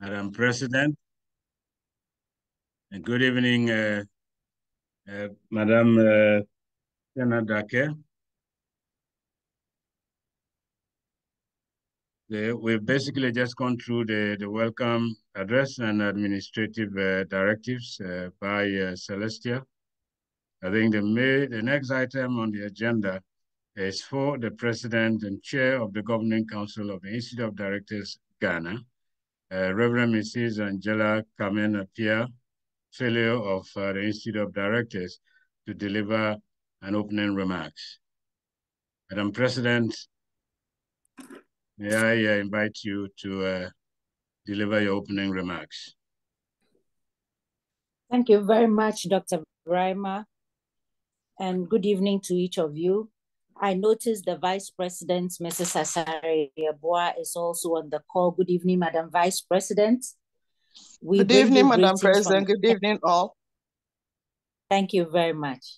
Madam President, and good evening, Madam Dake. We've basically just gone through the welcome address and administrative directives by Celestia. I think the next item on the agenda is for the President and Chair of the Governing Council of the Institute of Directors, Ghana, Reverend Mrs. Angela Kamen Appiah, Fellow of the Institute of Directors, to deliver an opening remarks. Madam President, may I invite you to deliver your opening remarks. Thank you very much, Dr. Brima, and good evening to each of you. I noticed the Vice President, Mrs. Asare-Yeboah, is also on the call. Good evening, Madam Vice President. Good evening, Madam President. Good evening, all. Thank you very much.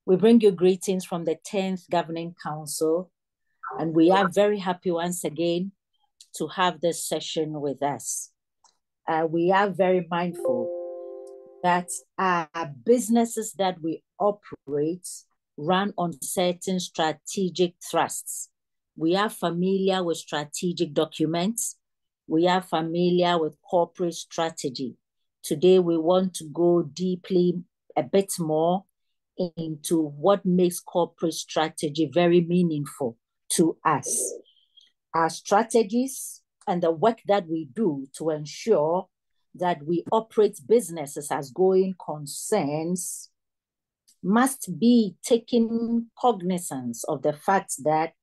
We bring you greetings from the 10th Governing Council, and we are very happy once again to have this session with us. We are very mindful that our businesses that we operate run on certain strategic thrusts. We are familiar with strategic documents. We are familiar with corporate strategy. Today, we want to go deeply a bit more into what makes corporate strategy very meaningful to us. Our strategies and the work that we do to ensure that we operate businesses as going concerns must be taking cognizance of the fact that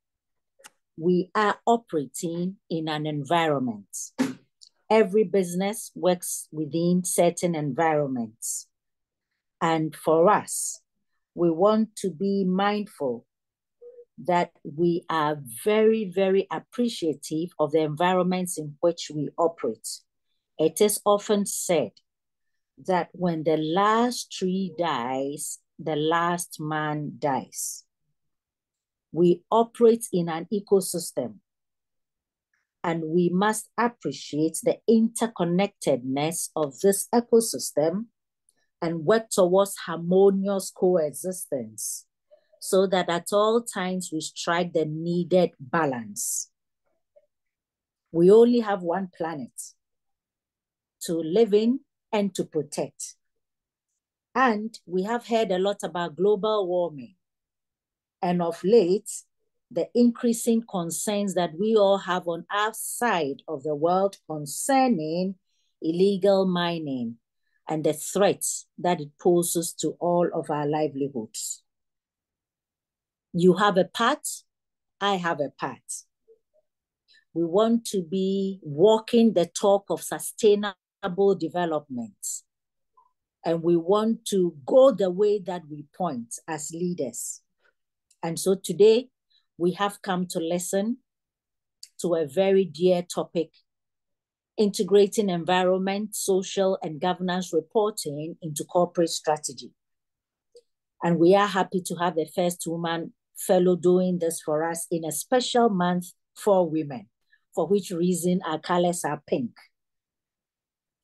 we are operating in an environment. Every business works within certain environments. And for us, we want to be mindful that we are very, very appreciative of the environments in which we operate. It is often said that when the last tree dies, the last man dies. We operate in an ecosystem, and we must appreciate the interconnectedness of this ecosystem and work towards harmonious coexistence so that at all times we strike the needed balance. We only have one planet to live in and to protect. And we have heard a lot about global warming. And of late, the increasing concerns that we all have on our side of the world concerning illegal mining and the threats that it poses to all of our livelihoods. You have a part, I have a part. We want to be walking the talk of sustainable development. And we want to go the way that we point as leaders. And so today, we have come to listen to a very dear topic, integrating environment, social, and governance reporting into corporate strategy. And we are happy to have the first woman fellow doing this for us in a special month for women, for which reason our colors are pink.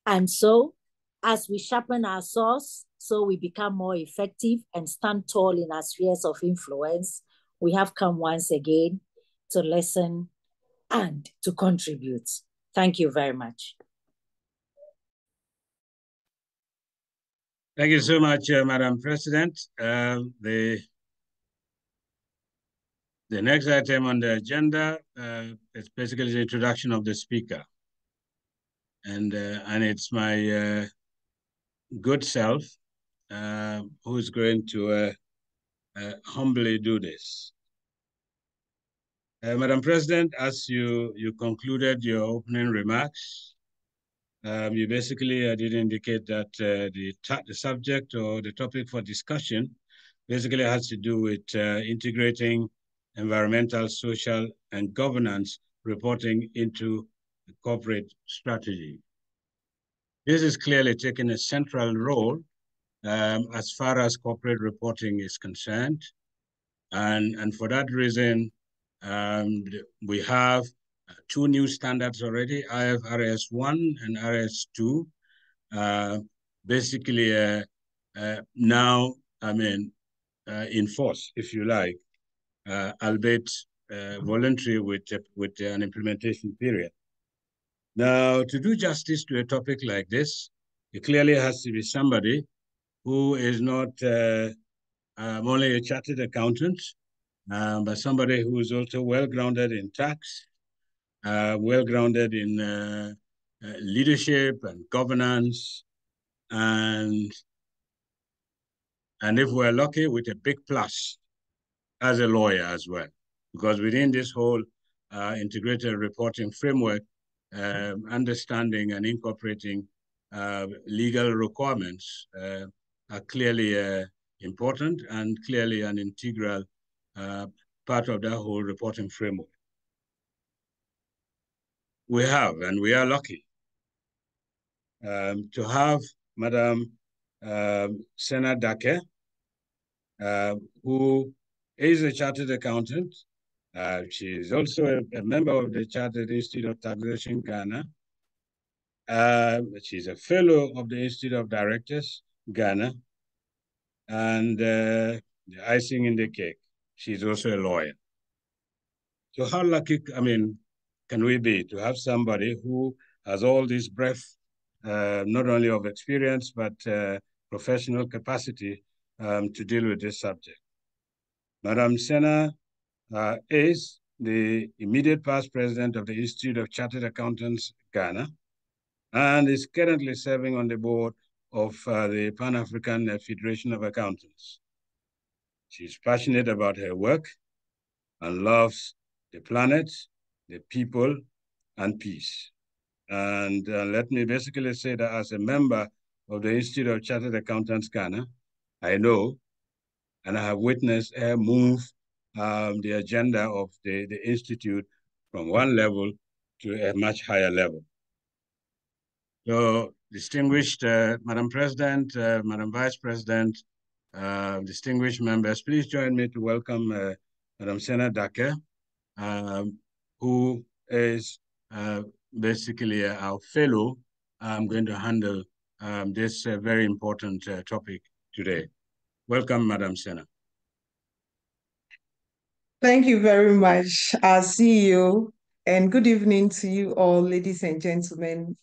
And so, as we sharpen our swords, so we become more effective and stand tall in our spheres of influence, we have come once again to listen and to contribute. Thank you very much. Thank you so much, Madam President. The next item on the agenda is basically the introduction of the speaker. And it's my good self who's going to humbly do this. Madam President, as you concluded your opening remarks, you basically did indicate that the subject or the topic for discussion basically has to do with integrating environmental, social, and governance reporting into the corporate strategy. This is clearly taking a central role as far as corporate reporting is concerned. And for that reason, we have two new standards already, IFRS 1 and RS 2, basically now, in force, if you like, albeit voluntary with an implementation period. Now, to do justice to a topic like this, it clearly has to be somebody who is not only a chartered accountant, but somebody who is also well-grounded in tax, well-grounded in leadership and governance, and if we're lucky, with a big plus as a lawyer as well. Because within this whole integrated reporting framework, understanding and incorporating legal requirements are clearly important and clearly an integral part of that whole reporting framework. We have, and we are lucky, to have Madam Sena Dake, who is a chartered accountant. She is also a member of the Chartered Institute of Taxation, Ghana. She's a fellow of the Institute of Directors, Ghana. And the icing in the cake, she's also a lawyer. So how lucky, can we be to have somebody who has all this breadth, not only of experience, but professional capacity to deal with this subject. Madam Sena is the immediate past president of the Institute of Chartered Accountants, Ghana, and is currently serving on the board of the Pan-African Federation of Accountants. She's passionate about her work and loves the planet, the people, and peace. And let me basically say that as a member of the Institute of Chartered Accountants, Ghana, I know and I have witnessed her move the agenda of the Institute from one level to a much higher level. So, distinguished Madam President, Madam Vice President, distinguished members, please join me to welcome Madam Sena Dake, who is basically our fellow. I'm going to handle this very important topic today. Welcome, Madam Sena. Thank you very much, our CEO, and good evening to you all, ladies and gentlemen.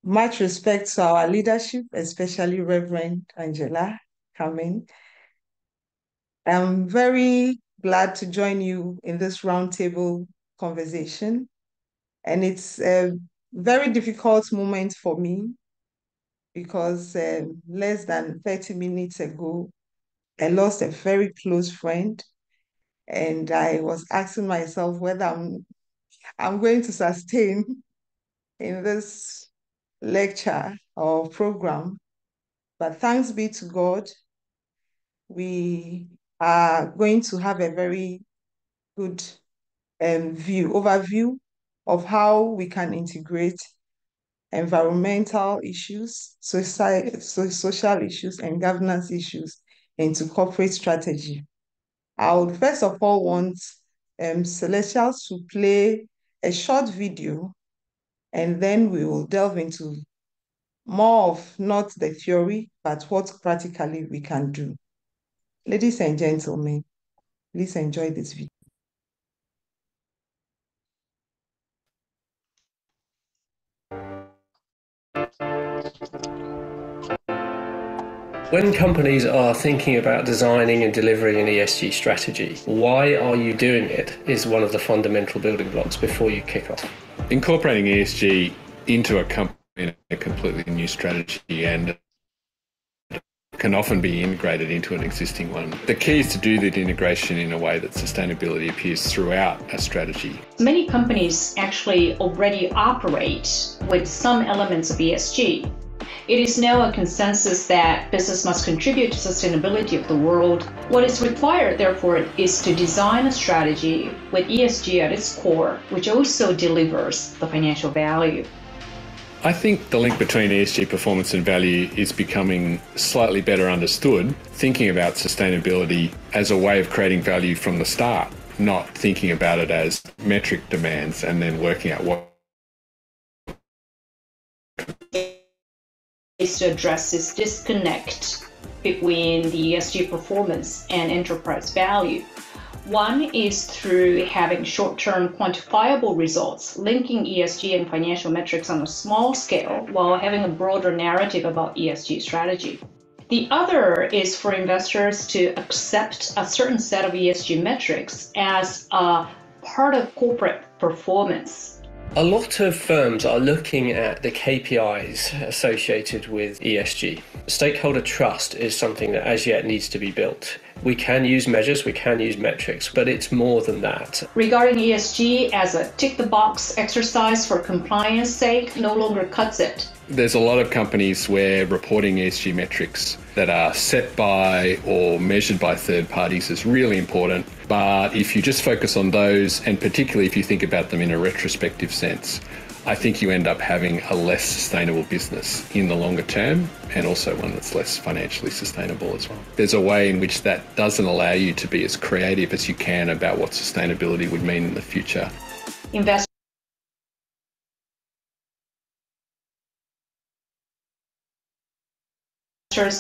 Much respect to our leadership, especially Reverend Angela Kamen. I'm very glad to join you in this roundtable conversation. And it's a very difficult moment for me because less than 30 minutes ago, I lost a very close friend. And I was asking myself whether I'm going to sustain in this lecture or program. But thanks be to God, we are going to have a very good overview of how we can integrate environmental issues, social issues, and governance issues into corporate strategy. I would first of all want Celestials to play a short video, and then we will delve into more of not the theory, but what practically we can do. Ladies and gentlemen, please enjoy this video. When companies are thinking about designing and delivering an ESG strategy, why are you doing it is one of the fundamental building blocks before you kick off. Incorporating ESG into a company in a completely new strategy and can often be integrated into an existing one. The key is to do that integration in a way that sustainability appears throughout a strategy. Many companies actually already operate with some elements of ESG. It is now a consensus that business must contribute to sustainability of the world. What is required, therefore, is to design a strategy with ESG at its core, which also delivers the financial value. I think the link between ESG performance and value is becoming slightly better understood, thinking about sustainability as a way of creating value from the start. not thinking about it as metric demands and then working out what is to address this disconnect between the ESG performance and enterprise value. One is through having short-term quantifiable results, linking ESG and financial metrics on a small scale while having a broader narrative about ESG strategy. The other is for investors to accept a certain set of ESG metrics as a part of corporate performance. A lot of firms are looking at the KPIs associated with ESG. Stakeholder trust is something that as yet needs to be built. We can use measures, we can use metrics, but it's more than that. Regarding ESG as a tick-the-box exercise for compliance sake no longer cuts it. There's a lot of companies where reporting ESG metrics that are set by or measured by third parties is really important. But if you just focus on those, and particularly if you think about them in a retrospective sense, I think you end up having a less sustainable business in the longer term, and also one that's less financially sustainable as well. There's a way in which that doesn't allow you to be as creative as you can about what sustainability would mean in the future. Investors,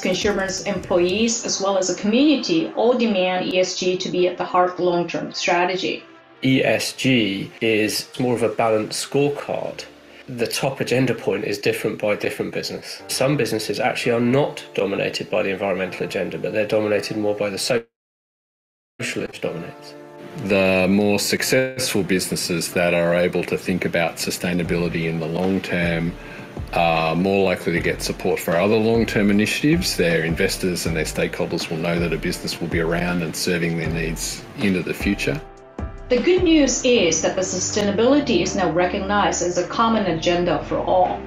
consumers, employees, as well as a community all demand ESG to be at the heart of long-term strategy. ESG is more of a balanced scorecard. The top agenda point is different by different business. Some businesses actually are not dominated by the environmental agenda, but they're dominated more by the socialist dominates. The more successful businesses that are able to think about sustainability in the long term are more likely to get support for other long-term initiatives. Their investors and their stakeholders will know that a business will be around and serving their needs into the future. The good news is that the sustainability is now recognized as a common agenda for all.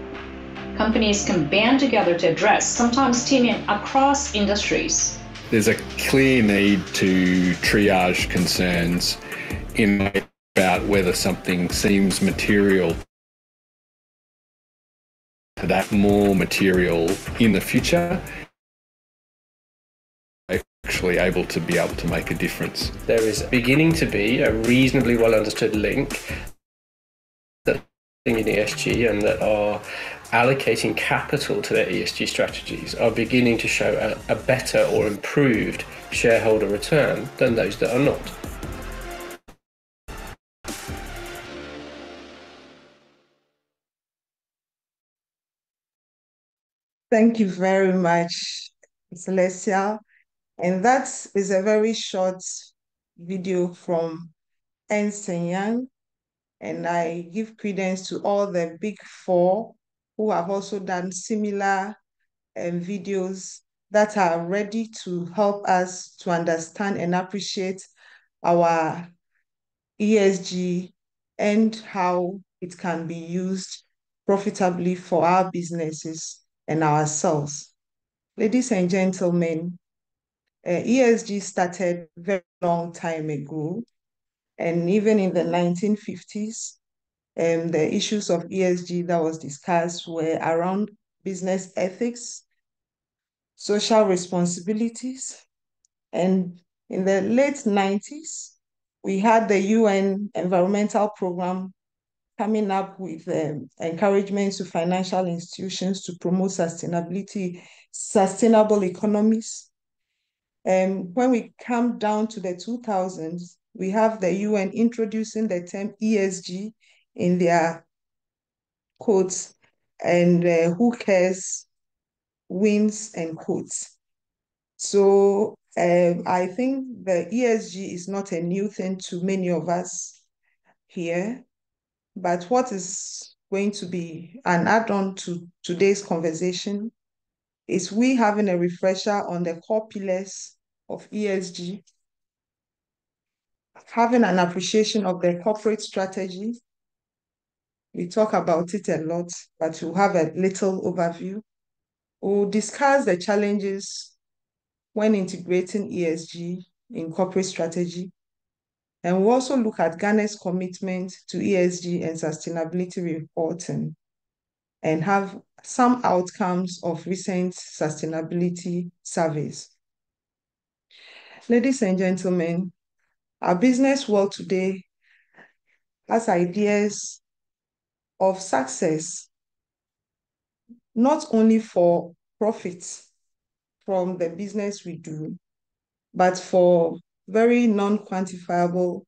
Companies can band together to address, sometimes teaming across industries. There's a clear need to triage concerns in about whether something seems material to that more material in the future. Actually able to make a difference. There is beginning to be a reasonably well understood link that in ESG and that are allocating capital to their ESG strategies are beginning to show a better or improved shareholder return than those that are not. Thank you very much, Celestia. And that is a very short video from Ernst & Young. And I give credence to all the big four who have also done similar videos that are ready to help us to understand and appreciate our ESG and how it can be used profitably for our businesses and ourselves. Ladies and gentlemen, ESG started a very long time ago, and even in the 1950s, the issues of ESG that was discussed were around business ethics, social responsibilities, and in the late 90s, we had the UN Environmental Program coming up with encouragement to financial institutions to promote sustainability, sustainable economies. When we come down to the 2000s, we have the UN introducing the term ESG in their quotes, and who cares wins and quotes. So I think the ESG is not a new thing to many of us here, but what is going to be an add-on to today's conversation is we having a refresher on the core pillars of ESG, having an appreciation of the corporate strategy. We talk about it a lot, but we'll have a little overview. We'll discuss the challenges when integrating ESG in corporate strategy. And we'll also look at Ghana's commitment to ESG and sustainability reporting and have some outcomes of recent sustainability surveys. Ladies and gentlemen, Our business world today has ideas of success, not only for profits from the business we do, but for very non-quantifiable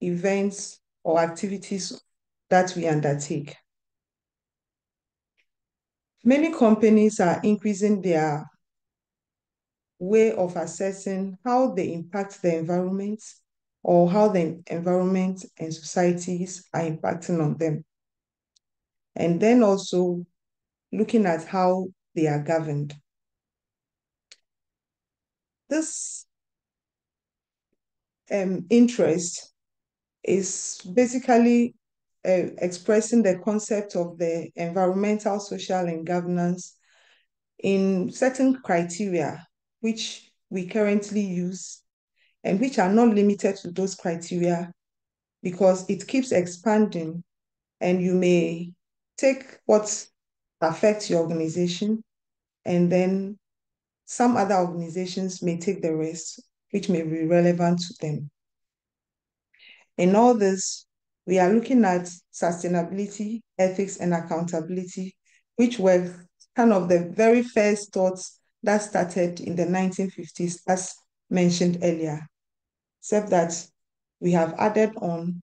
events or activities that we undertake. Many companies are increasing their way of assessing how they impact the environment or how the environment and societies are impacting on them. And then also looking at how they are governed. This interest is basically expressing the concept of the environmental, social, and governance in certain criteria which we currently use and which are not limited to those criteria, because it keeps expanding, and you may take what affects your organization, and then some other organizations may take the rest, which may be relevant to them. In all this, we are looking at sustainability, ethics, and accountability, which were kind of the very first thoughts that started in the 1950s, as mentioned earlier, except that we have added on,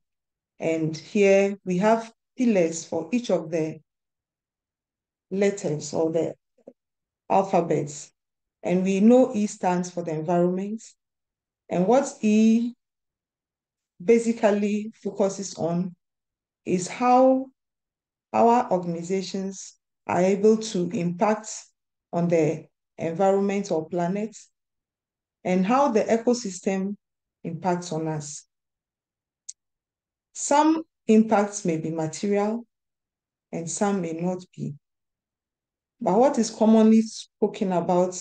and here we have pillars for each of the letters or the alphabets. And we know E stands for the environment. And what E basically focuses on is how our organizations are able to impact on the environment or planet, and how the ecosystem impacts on us. Some impacts may be material and some may not be. But what is commonly spoken about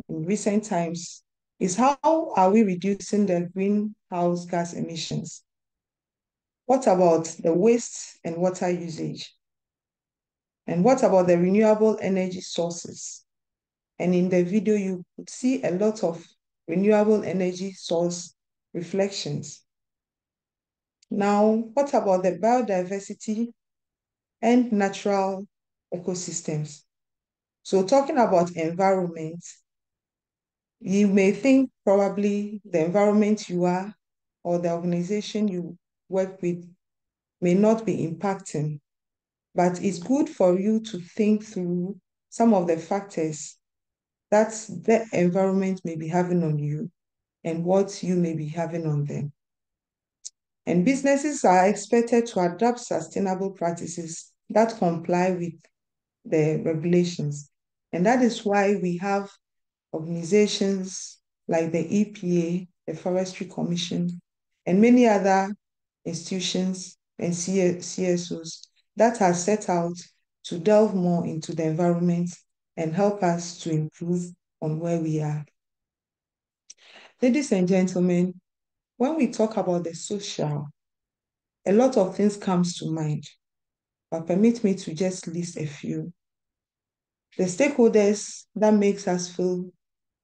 in recent times is how are we reducing the greenhouse gas emissions? What about the waste and water usage? And what about the renewable energy sources? And in the video, you could see a lot of renewable energy source reflections. Now, what about the biodiversity and natural ecosystems? So talking about environment, you may think probably the environment you are or the organization you work with may not be impacting, but it's good for you to think through some of the factors that the environment may be having on you and what you may be having on them. And businesses are expected to adopt sustainable practices that comply with the regulations. And that is why we have organizations like the EPA, the Forestry Commission, and many other institutions and CSOs that are set out to delve more into the environment and help us to improve on where we are. Ladies and gentlemen, when we talk about the social, a lot of things comes to mind, but permit me to just list a few. The stakeholders that makes us feel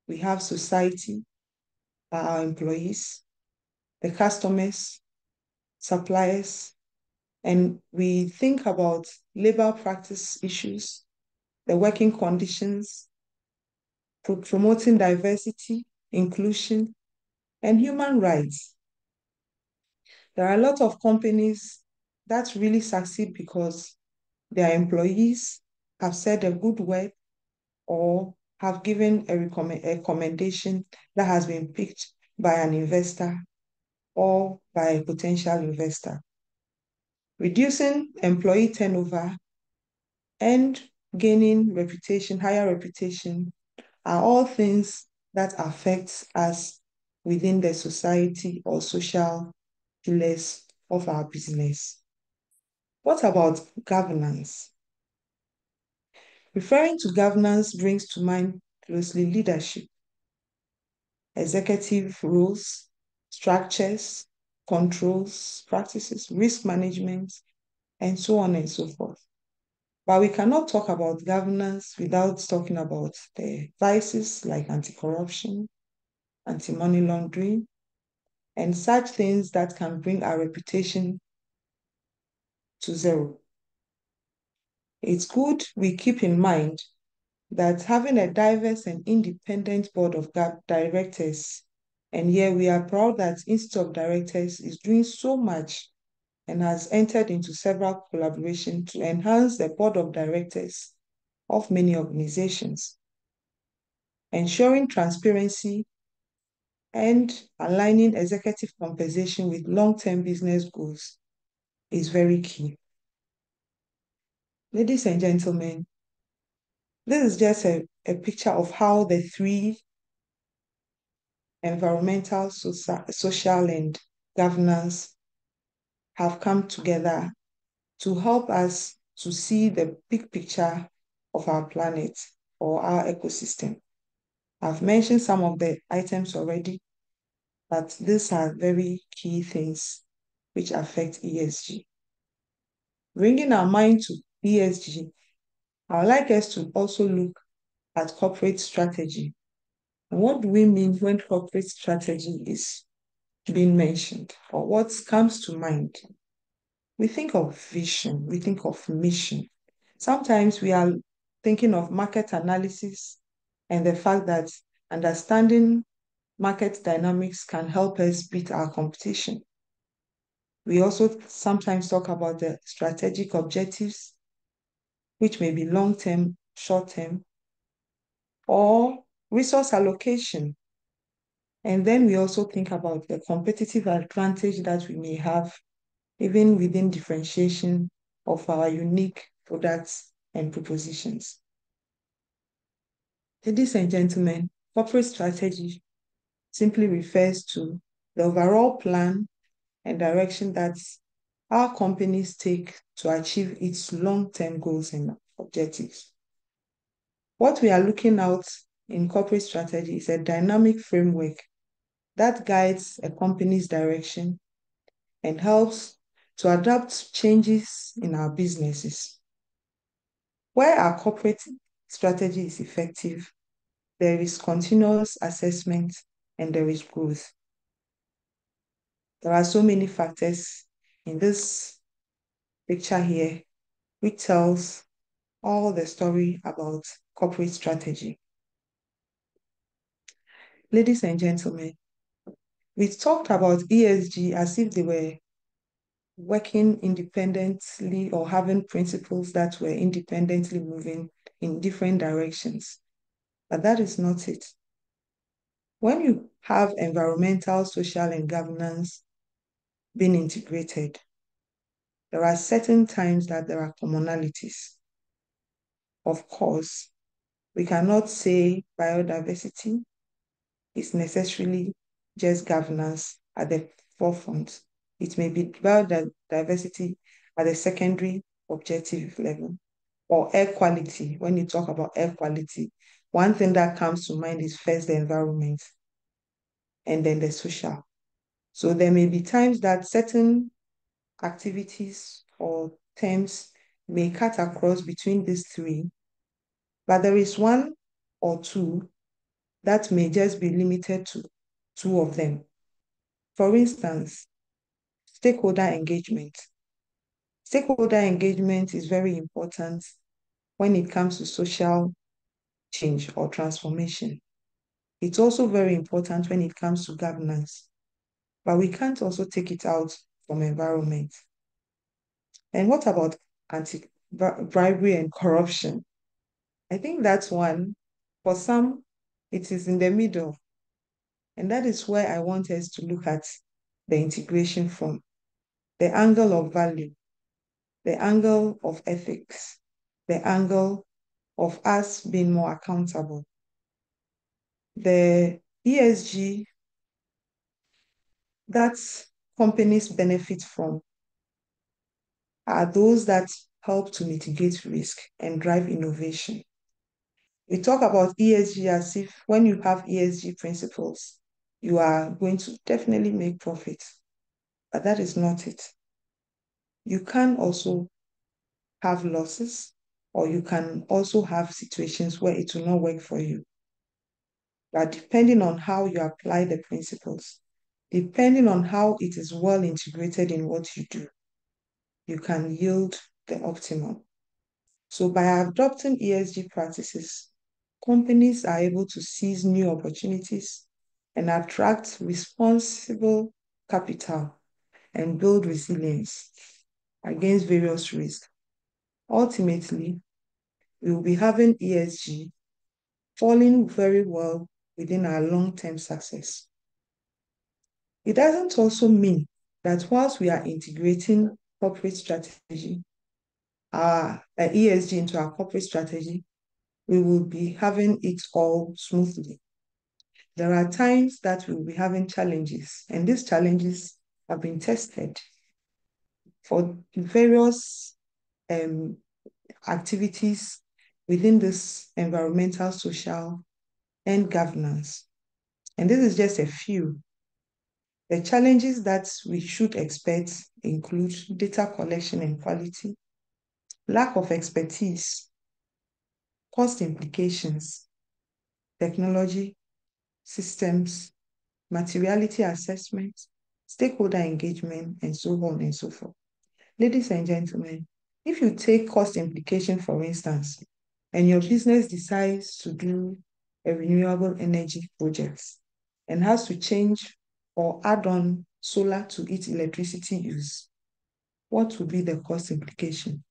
we have society, our employees, the customers, suppliers, and we think about labor practice issues, the working conditions, promoting diversity, inclusion, and human rights. There are a lot of companies that really succeed because their employees have said a good word or have given a recommendation that has been picked by an investor or by a potential investor. Reducing employee turnover and gaining reputation, higher reputation, are all things that affect us within the society or social pillars of our business. What about governance? Referring to governance brings to mind closely leadership, executive roles, structures, controls, practices, risk management, and so on and so forth. But we cannot talk about governance without talking about the vices like anti-corruption, anti-money laundering, and such things that can bring our reputation to zero. It's good we keep in mind that having a diverse and independent board of directors, and here we are proud that Institute of Directors is doing so much and has entered into several collaborations to enhance the board of directors of many organizations. Ensuring transparency and aligning executive compensation with long-term business goals is very key. Ladies and gentlemen, this is just a picture of how the three environmental, social, and governance have come together to help us to see the big picture of our planet or our ecosystem. I've mentioned some of the items already, but these are very key things which affect ESG. Bringing our mind to ESG, I would like us to also look at corporate strategy. And what do we mean when corporate strategy is being mentioned, or what comes to mind? We think of vision, we think of mission. Sometimes we are thinking of market analysis and the fact that understanding market dynamics can help us beat our competition. We also sometimes talk about the strategic objectives, which may be long-term, short-term, or resource allocation. And then we also think about the competitive advantage that we may have, even within differentiation of our unique products and propositions. Ladies and gentlemen, corporate strategy simply refers to the overall plan and direction that our companies take to achieve its long-term goals and objectives. What we are looking at in corporate strategy is a dynamic framework that guides a company's direction and helps to adapt changes in our businesses. Where our corporate strategy is effective, there is continuous assessment and there is growth. There are so many factors in this picture here which tells all the story about corporate strategy. Ladies and gentlemen, we talked about ESG as if they were working independently or having principles that were independently moving in different directions. But that is not it. When you have environmental, social, and governance being integrated, there are certain times that there are commonalities. Of course, we cannot say biodiversity is necessarily just governance at the forefront. It may be biodiversity at the secondary objective level, or air quality. When you talk about air quality, one thing that comes to mind is first the environment and then the social. So there may be times that certain activities or terms may cut across between these three, but there is one or two that may just be limited to two of them. For instance, stakeholder engagement. Stakeholder engagement is very important when it comes to social change or transformation. It's also very important when it comes to governance, but we can't also take it out from environment. And what about anti-bribery and corruption? I think that's one. For some, it is in the middle. And that is where I want us to look at the integration from the angle of value, the angle of ethics, the angle of us being more accountable. The ESG that companies benefit from are those that help to mitigate risk and drive innovation. We talk about ESG as if when you have ESG principles, you are going to definitely make profit, but that is not it. You can also have losses, or you can also have situations where it will not work for you. But depending on how you apply the principles, depending on how it is well integrated in what you do, you can yield the optimum. So by adopting ESG practices, companies are able to seize new opportunities and attract responsible capital and build resilience against various risks. Ultimately, we will be having ESG falling very well within our long-term success. It doesn't also mean that whilst we are integrating corporate strategy, our ESG into our corporate strategy, we will be having it all smoothly. There are times that we will be having challenges, and these challenges have been tested for various activities within this environmental, social, and governance. And this is just a few. The challenges that we should expect include data collection and quality, lack of expertise, cost implications, technology, systems, materiality assessment, stakeholder engagement, and so on and so forth. Ladies and gentlemen, if you take cost implication, for instance, and your business decides to do a renewable energy project and has to change or add on solar to its electricity use, what will be the cost implication?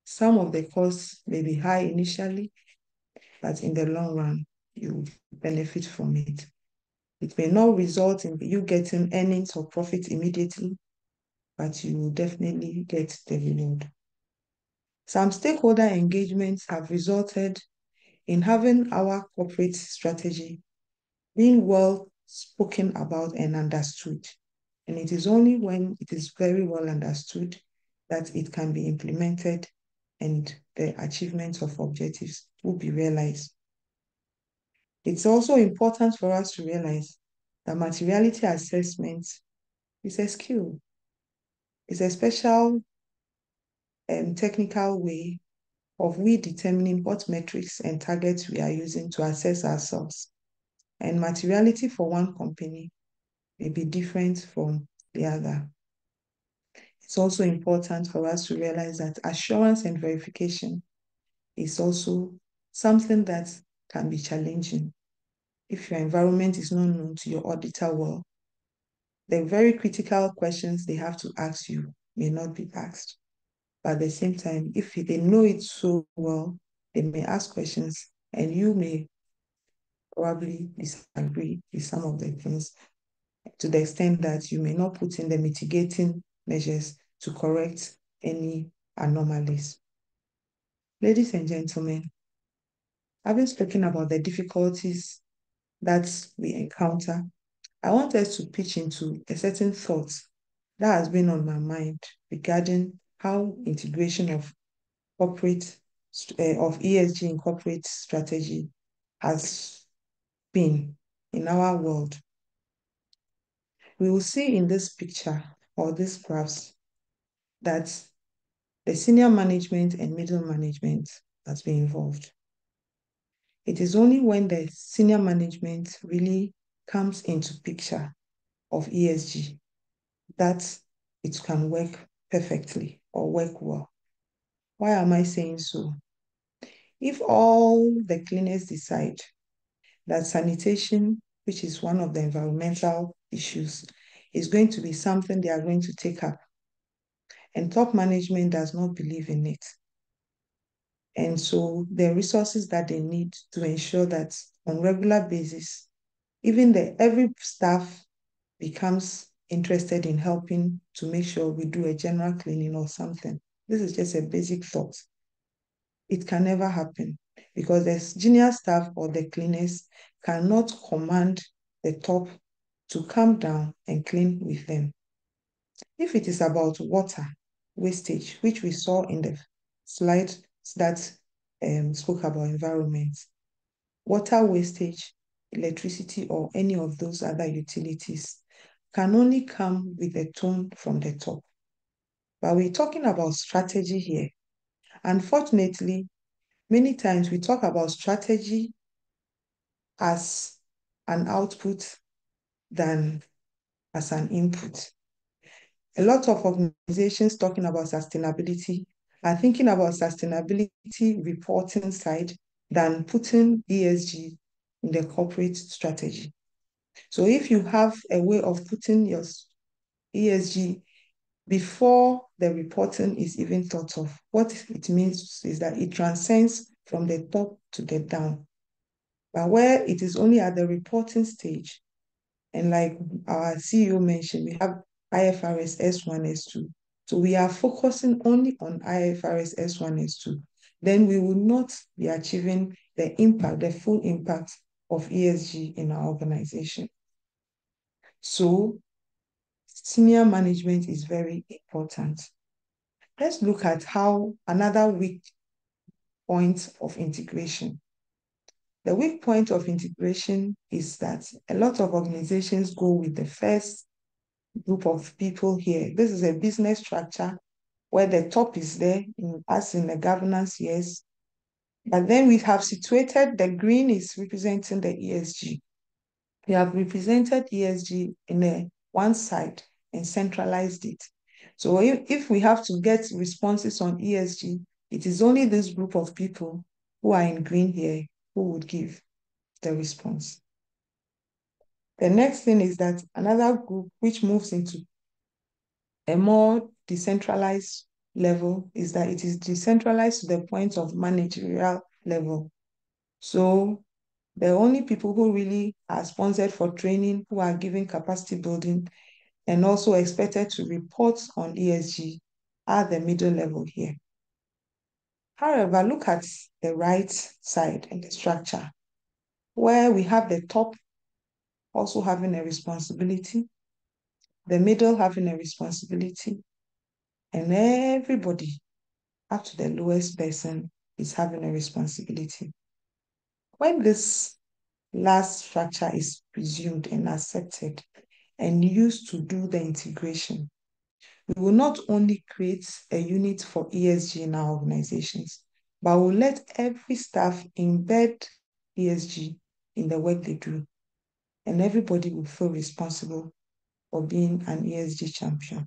Some of the costs may be high initially, but in the long run, you will benefit from it. It may not result in you getting earnings or profit immediately, but you will definitely get the reward. Some stakeholder engagements have resulted in having our corporate strategy being well spoken about and understood. And it is only when it is very well understood that it can be implemented and the achievement of objectives will be realized. It's also important for us to realize that materiality assessment is a skill. It's a special technical way of we determining what metrics and targets we are using to assess ourselves. And materiality for one company may be different from the other. It's also important for us to realize that assurance and verification is also something that can be challenging. If your environment is not known to your auditor well, the very critical questions they have to ask you may not be asked. But at the same time, if they know it so well, they may ask questions and you may probably disagree with some of the things to the extent that you may not put in the mitigating measures to correct any anomalies. Ladies and gentlemen, having spoken about the difficulties that we encounter, I want us to pitch into a certain thought that has been on my mind regarding how integration of ESG in corporate strategy has been in our world. We will see in this picture or these graphs that the senior management and middle management has been involved. It is only when the senior management really comes into picture of ESG that it can work perfectly or work well. Why am I saying so? If all the cleaners decide that sanitation, which is one of the environmental issues, is going to be something they are going to take up, and top management does not believe in it, and so the resources that they need to ensure that on regular basis, even every staff becomes interested in helping to make sure we do a general cleaning or something. This is just a basic thought. It can never happen because the junior staff or the cleaners cannot command the top to come down and clean with them. If it is about water wastage, which we saw in the slide that spoke about environment, water wastage, electricity, or any of those other utilities can only come with a tone from the top. But we're talking about strategy here. Unfortunately, many times we talk about strategy as an output than as an input. A lot of organizations talking about sustainability are thinking about sustainability reporting side than putting ESG in the corporate strategy. So if you have a way of putting your ESG before the reporting is even thought of, what it means is that it transcends from the top to the down. But where it is only at the reporting stage, and like our CEO mentioned, we have IFRS S1, S2. So we are focusing only on IFRS S1, S2. Then we will not be achieving the impact, the full impact of ESG in our organization. So senior management is very important. Let's look at how another weak point of integration. The weak point of integration is that a lot of organizations go with the first group of people here. This is a business structure where the top is there, as in the governance, yes. But then we have situated the green is representing the ESG. We have represented ESG in one side and centralized it. So if we have to get responses on ESG, it is only this group of people who are in green here who would give the response. The next thing is that another group which moves into a more decentralized level is that it is decentralized to the point of managerial level. So the only people who really are sponsored for training, who are giving capacity building, and also expected to report on ESG are the middle level here. However, look at the right side and the structure, where we have the top also having a responsibility, the middle having a responsibility, and everybody up to the lowest person is having a responsibility. When this last structure is presumed and accepted and used to do the integration, we will not only create a unit for ESG in our organizations, but we'll let every staff embed ESG in the work they do, and everybody will feel responsible for being an ESG champion.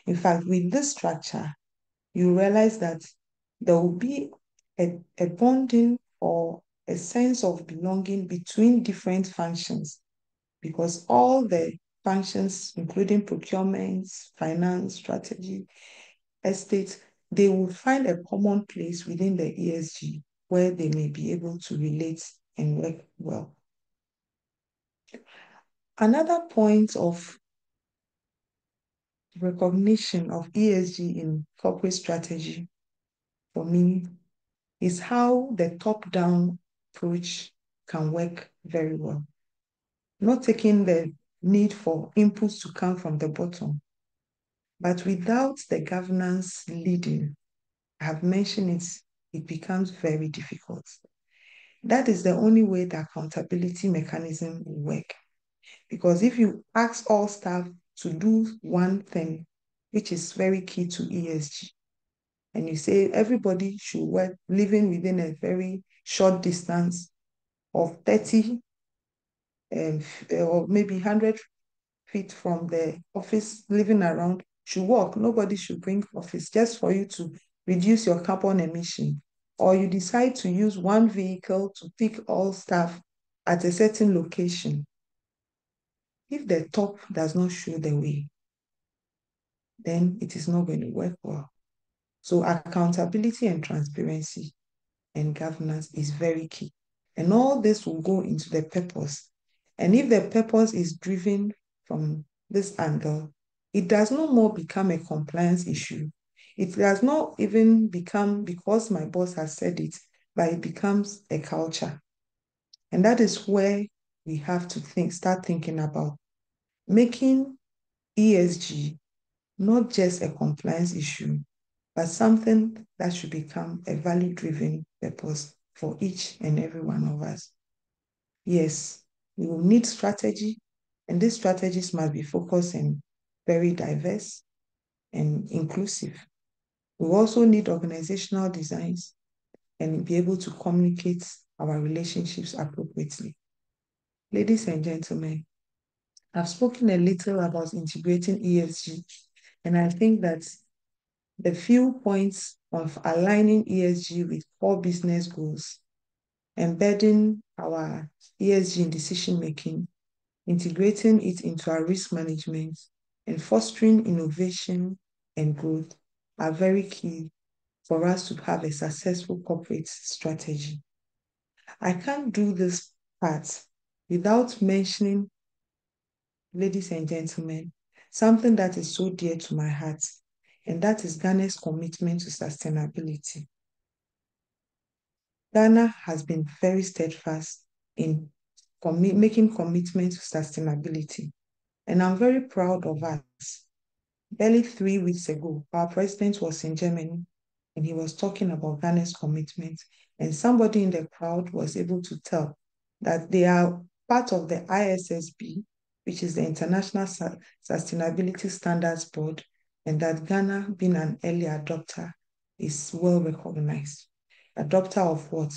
In fact, with this structure, you realize that there will be a bonding or a sense of belonging between different functions, because all the functions, including procurement, finance, strategy, estate, they will find a common place within the ESG where they may be able to relate and work well. Another point of recognition of ESG in corporate strategy for me is how the top-down approach can work very well. Not taking the need for inputs to come from the bottom, but without the governance leading, I have mentioned it becomes very difficult. That is the only way the accountability mechanism will work. Because if you ask all staff to do one thing, which is very key to ESG, and you say everybody should work living within a very short distance of 30 or maybe 100 feet from the office, living around, should work. Nobody should bring office just for you to reduce your carbon emission. Or you decide to use one vehicle to pick all staff at a certain location. If the top does not show the way, then it is not going to work well. So accountability and transparency and governance is very key. And all this will go into the purpose. And if the purpose is driven from this angle, it does not more become a compliance issue. It does not even become because my boss has said it, but it becomes a culture. And that is where we have to start thinking about making ESG not just a compliance issue, but something that should become a value-driven purpose for each and every one of us. Yes, we will need strategy, and these strategies must be focused and very diverse and inclusive. We also need organizational designs and be able to communicate our relationships appropriately. Ladies and gentlemen, I've spoken a little about integrating ESG, and I think that the few points of aligning ESG with core business goals, embedding our ESG in decision-making, integrating it into our risk management, and fostering innovation and growth are very key for us to have a successful corporate strategy. I can't do this part without mentioning, ladies and gentlemen, something that is so dear to my heart, and that is Ghana's commitment to sustainability. Ghana has been very steadfast in making commitment to sustainability, and I'm very proud of us. Barely 3 weeks ago, our president was in Germany and he was talking about Ghana's commitment, and somebody in the crowd was able to tell that they are part of the ISSB, which is the International Sustainability Standards Board, and that Ghana, being an early adopter, is well recognized. Adopter of what?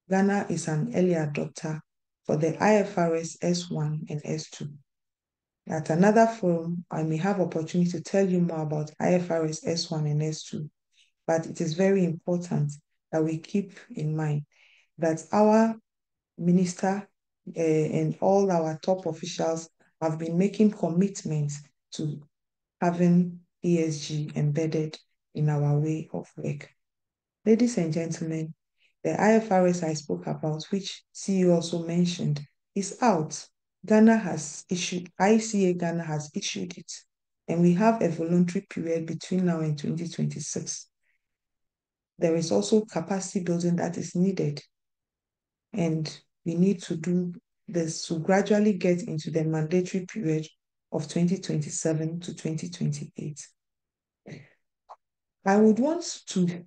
Ghana is an early adopter for the IFRS S1 and S2. At another forum, I may have opportunity to tell you more about IFRS S1 and S2, but it is very important that we keep in mind that our minister and all our top officials have been making commitments to having ESG embedded in our way of work. Ladies and gentlemen, the IFRS I spoke about, which CEO also mentioned, is out. ICA Ghana has issued it, and we have a voluntary period between now and 2026. There is also capacity building that is needed, and we need to do this to gradually get into the mandatory period of 2027 to 2028. I would want to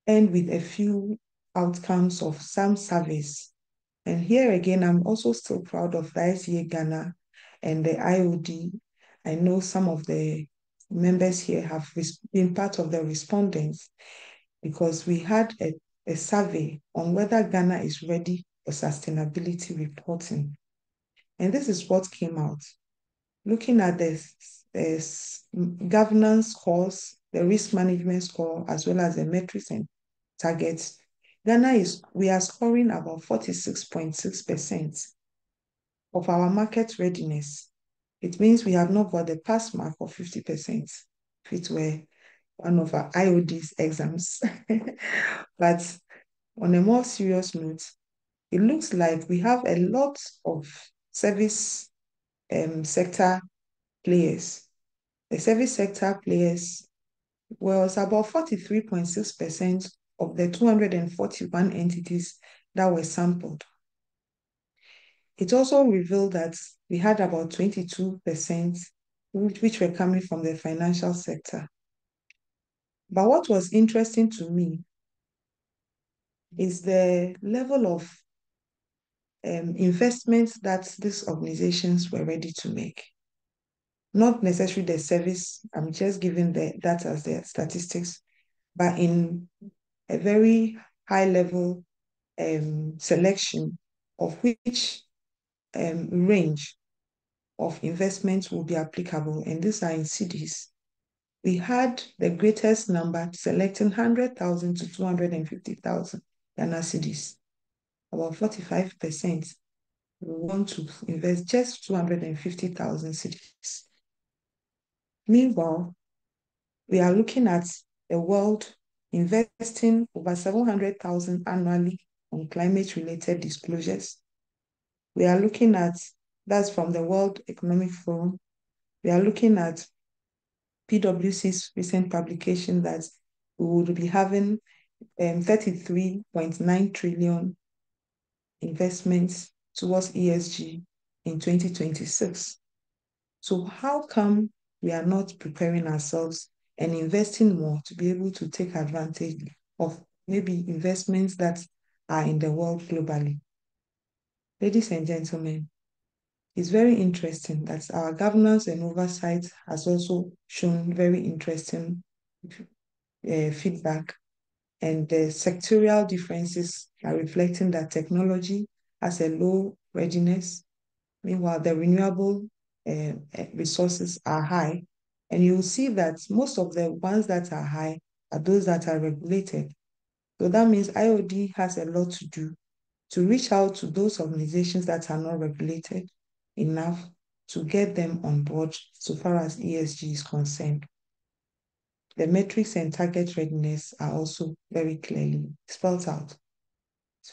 end with a few outcomes of some surveys. And here again, I'm also still proud of the ICA Ghana and the IOD. I know some of the members here have been part of the respondents because we had a survey on whether Ghana is ready for sustainability reporting. And this is what came out. Looking at the governance scores, the risk management score, as well as the metrics and targets, we are scoring about 46.6% of our market readiness. It means we have not got the pass mark of 50% if it were one of our IOD's exams. But on a more serious note, it looks like we have a lot of service sector players. The service sector players was about 43.6% of the 241 entities that were sampled. It also revealed that we had about 22% which were coming from the financial sector. But what was interesting to me is the level of investments that these organizations were ready to make. Not necessarily the service, I'm just giving that as the statistics, but in a very high level selection of which range of investments will be applicable, and these are in cedis. We had the greatest number selecting 100,000 to 250,000 Ghana cedis. About 45% we want to invest just 250,000 cedis. Meanwhile, we are looking at the world investing over 700,000 annually on climate-related disclosures. We are looking at, that's from the World Economic Forum, we are looking at PwC's recent publication that we would be having 33.9 trillion investments towards ESG in 2026. So how come we are not preparing ourselves and investing more to be able to take advantage of maybe investments that are in the world globally? Ladies and gentlemen, it's very interesting that our governance and oversight has also shown very interesting feedback, and the sectorial differences are reflecting that technology has a low readiness. Meanwhile, the renewable resources are high. And you will see that most of the ones that are high are those that are regulated. So that means IOD has a lot to do to reach out to those organizations that are not regulated enough to get them on board so far as ESG is concerned. The metrics and target readiness are also very clearly spelled out.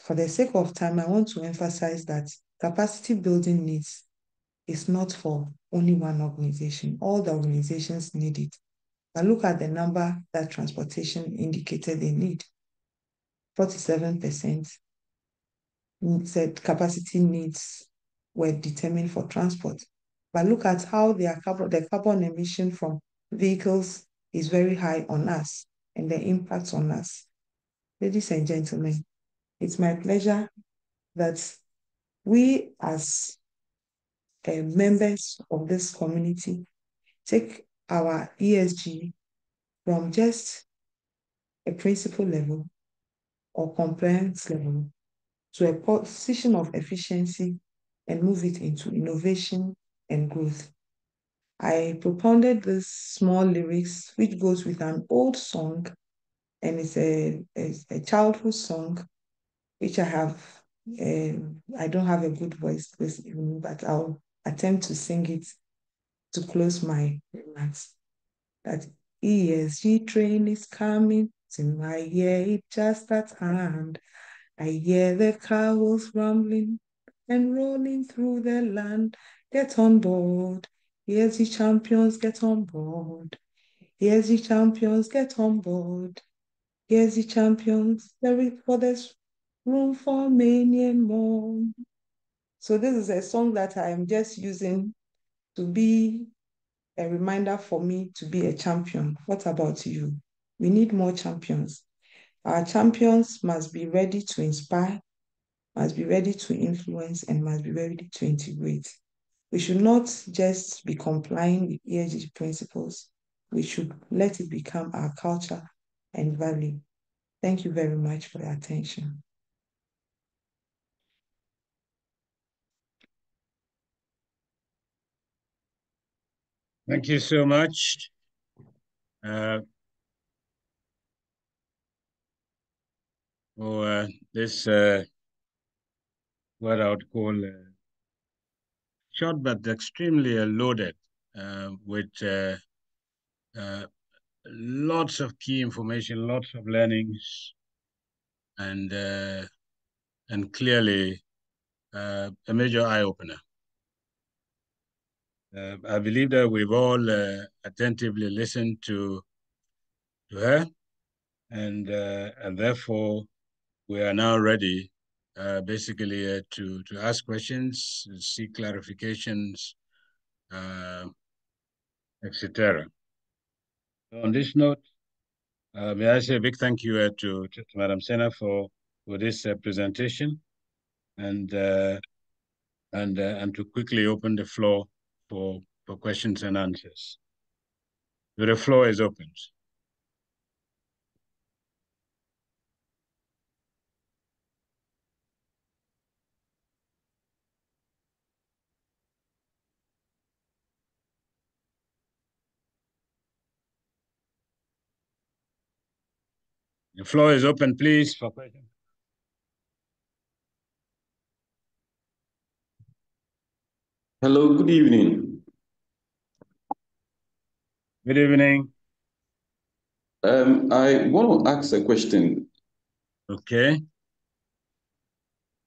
For the sake of time, I want to emphasize that capacity building needs is not for only one organization. All the organizations need it. But look at the number that transportation indicated they need. 47% said capacity needs were determined for transport. But look at how the carbon emission from vehicles is very high on us and the impact on us. Ladies and gentlemen, it's my pleasure that we as members of this community take our ESG from just a principle level or compliance level to a position of efficiency and move it into innovation and growth. I propounded this small lyrics, which goes with an old song, and it's a childhood song, which I have, I don't have a good voice this evening, but I'll attempt to sing it to close my remarks. That ESG train is coming to my ear, it just at hand. I hear the cows rumbling and rolling through the land. Get on board. ESG champions, get on board. ESG champions, get on board. ESG champions, there's room for many and more. So this is a song that I am just using to be a reminder for me to be a champion. What about you? We need more champions. Our champions must be ready to inspire, must be ready to influence, and must be ready to integrate. We should not just be complying with ESG principles. We should let it become our culture and value. Thank you very much for your attention. Thank you so much. For this, what I would call short but extremely loaded with lots of key information, lots of learnings, and clearly a major eye-opener. I believe that we've all attentively listened to her, and therefore we are now ready basically to ask questions, seek clarifications, etc. On this note, may I say a big thank you to Madam Sena for this presentation, and to quickly open the floor for questions and answers. So the floor is open. The floor is open, please, for questions. Hello, good evening. Good evening. I want to ask a question. Okay.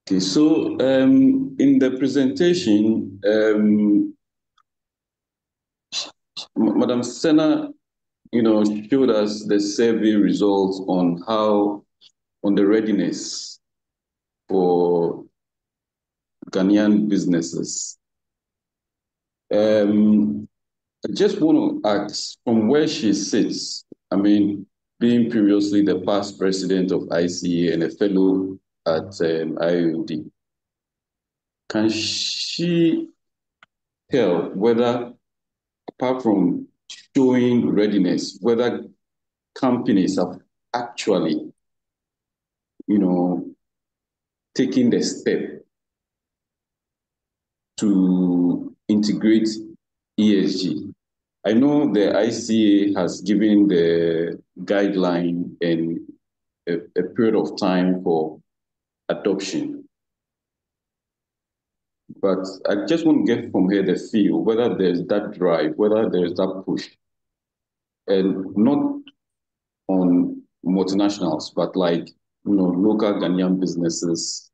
Okay, so in the presentation, Madam Sena, showed us the survey results on the readiness for Ghanaian businesses. I just want to ask, from where she sits, I mean, being previously the past president of ICA and a fellow at IOD, can she tell whether, apart from showing readiness, whether companies have actually, taken the step to integrate ESG. I know the ICA has given the guideline and a period of time for adoption. But I just want to get from here the feel, whether there's that drive, whether there's that push, and not on multinationals, but like, local Ghanaian businesses,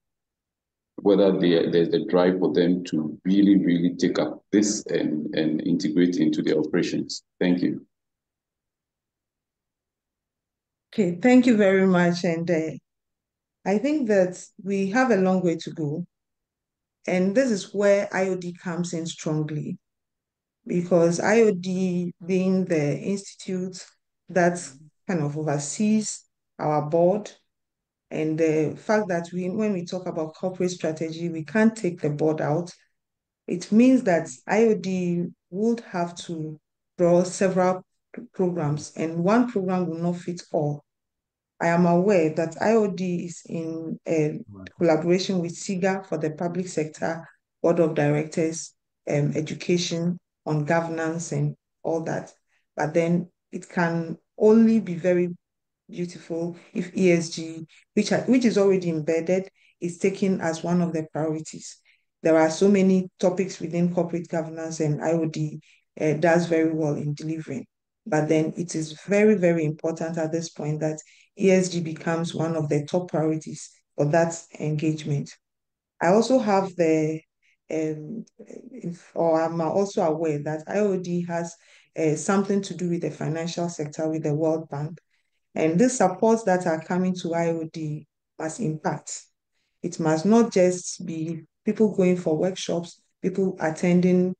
whether there's a drive for them to really, really take up this and integrate into their operations. Thank you. Okay, thank you very much. And I think that we have a long way to go. And this is where IOD comes in strongly, because IOD being the institute that kind of oversees our board, and the fact that when we talk about corporate strategy, we can't take the board out. It means that IOD would have to draw several programs, and one program will not fit all. I am aware that IOD is in a collaboration with SIGA for the public sector, board of directors, education on governance and all that. But then it can only be very beautiful if ESG, which is already embedded, is taken as one of the priorities. There are so many topics within corporate governance, and IOD does very well in delivering. But then it is very, very important at this point that ESG becomes one of the top priorities for that engagement. I also have I'm also aware that IOD has something to do with the financial sector with the World Bank. And these supports that are coming to IOD must impact. It must not just be people going for workshops, people attending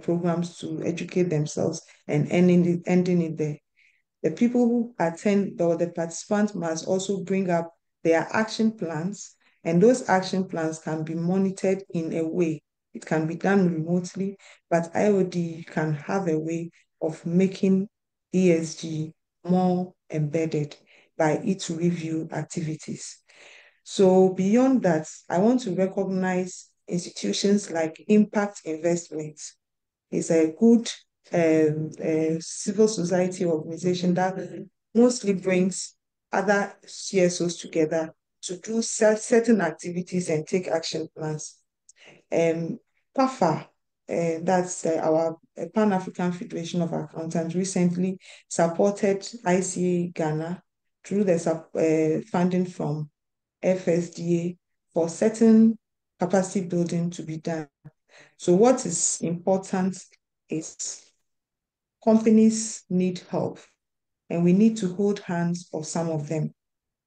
programs to educate themselves and ending it there. The people who attend or the participants must also bring up their action plans, and those action plans can be monitored in a way. It can be done remotely, but IOD can have a way of making ESG more embedded by its review activities. So beyond that, I want to recognize institutions like Impact Investments. It's a good civil society organization that mostly brings other CSOs together to do certain activities and take action plans. PAFA, that's our Pan-African Federation of Accountants, recently supported ICA Ghana through the funding from FSDA for certain capacity building to be done. So what is important is companies need help, and we need to hold hands of some of them,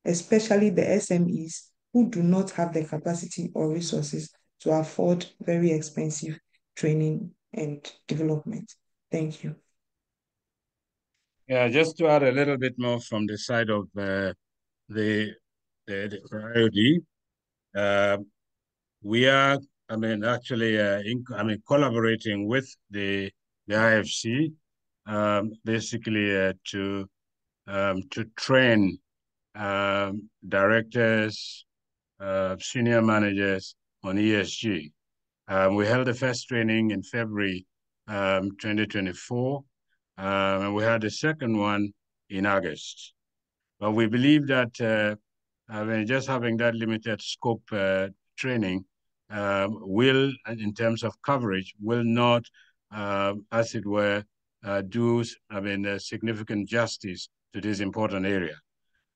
especially the SMEs who do not have the capacity or resources to afford very expensive training and development. Thank you. Yeah, just to add a little bit more from the side of the IOD, we are, actually, collaborating with the IFC, basically to train directors, senior managers on ESG. We held the first training in February 2024, and we had the second one in August. But we believe that just having that limited scope training will, in terms of coverage, will not, as it were, do significant justice to this important area.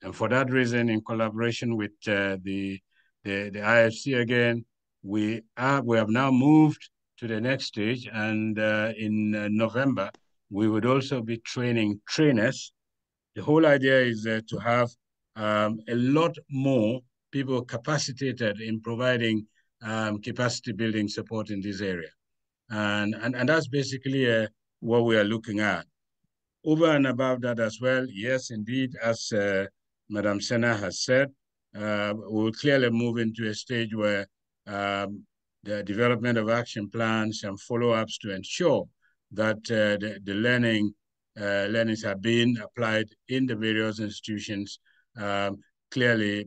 And for that reason, in collaboration with the IFC again, we have now moved to the next stage, and in November, we would also be training trainers. The whole idea is to have a lot more people capacitated in providing capacity building support in this area. And that's basically what we are looking at. Over and above that as well, yes, indeed, as Madam Sena has said, we'll clearly move into a stage where the development of action plans and follow-ups to ensure that the learnings are being applied in the various institutions. Clearly,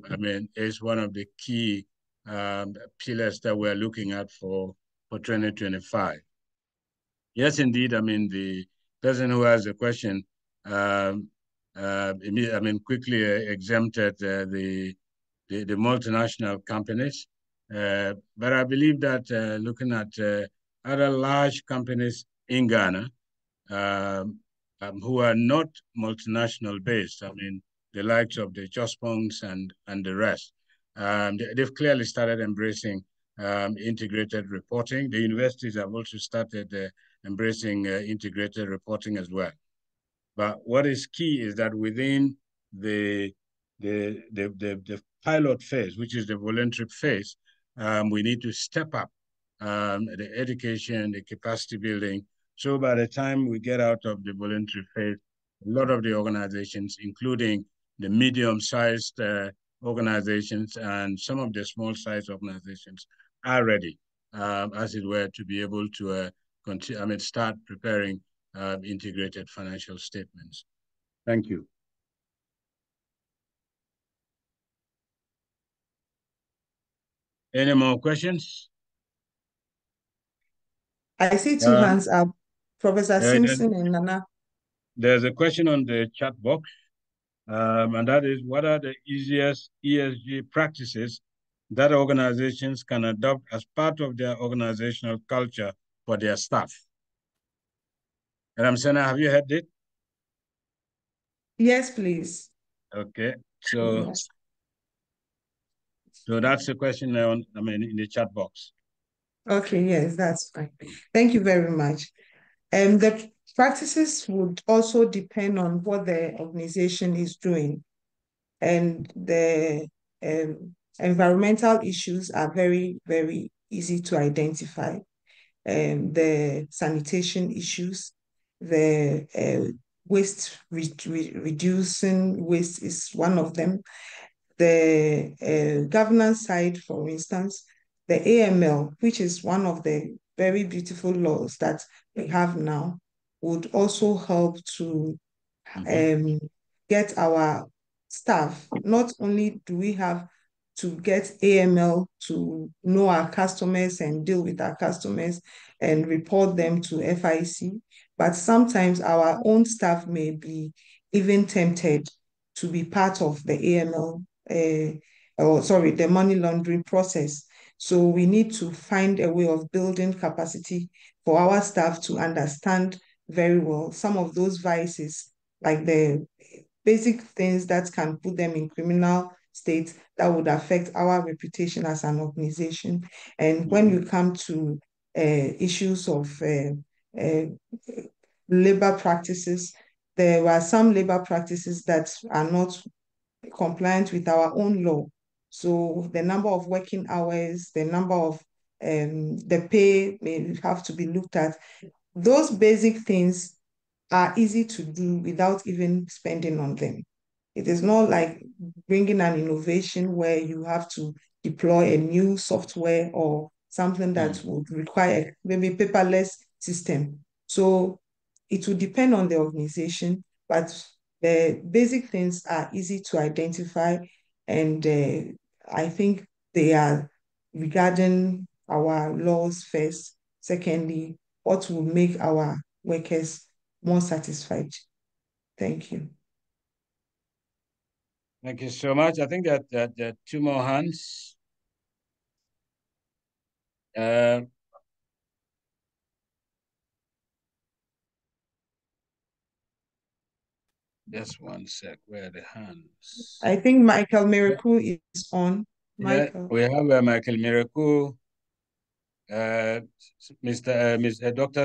is one of the key pillars that we're looking at for 2025. Yes, indeed. I mean, the person who has the question, quickly exempted the multinational companies. But I believe that looking at other large companies in Ghana who are not multinational based, I mean, the likes of the Jospongs and the rest, they've clearly started embracing integrated reporting. The universities have also started embracing integrated reporting as well. But what is key is that within the pilot phase, which is the voluntary phase, we need to step up the education, the capacity building. So by the time we get out of the voluntary phase, a lot of the organizations, including the medium-sized organizations and some of the small-sized organizations, are ready, as it were, to be able to start preparing integrated financial statements. Thank you. Any more questions? I see two hands up. Professor Simpson and Nana. There's a question on the chat box, and that is, what are the easiest ESG practices that organizations can adopt as part of their organizational culture for their staff? And I'm saying, have you heard it? Yes, please. Okay, so yes. So that's the question in the chat box. Okay, yes, that's fine. Thank you very much. The practices would also depend on what the organization is doing. And the environmental issues are very, very easy to identify. The sanitation issues, the reducing waste is one of them. The governance side, for instance, the AML, which is one of the very beautiful laws that we have now, would also help to get our staff. Not only do we have to get AML to know our customers and deal with our customers and report them to FIC, but sometimes our own staff may be even tempted to be part of the AML, the money laundering process. So we need to find a way of building capacity for our staff to understand very well some of those vices, like the basic things that can put them in criminal states that would affect our reputation as an organization. And when you come to issues of labor practices, there were some labor practices that are not compliant with our own law. So the number of working hours, the number of the pay may have to be looked at. Those basic things are easy to do without even spending on them. It is not like bringing an innovation where you have to deploy a new software or something that would require maybe paperless system. So it will depend on the organization, but the basic things are easy to identify, and I think they are regarding our laws first. Secondly, what will make our workers more satisfied. Thank you. Thank you so much. I think that there are two more hands. Just one sec. Where are the hands? I think Michael Miracle is on. Michael. Yeah, we have Michael Miracle, Dr.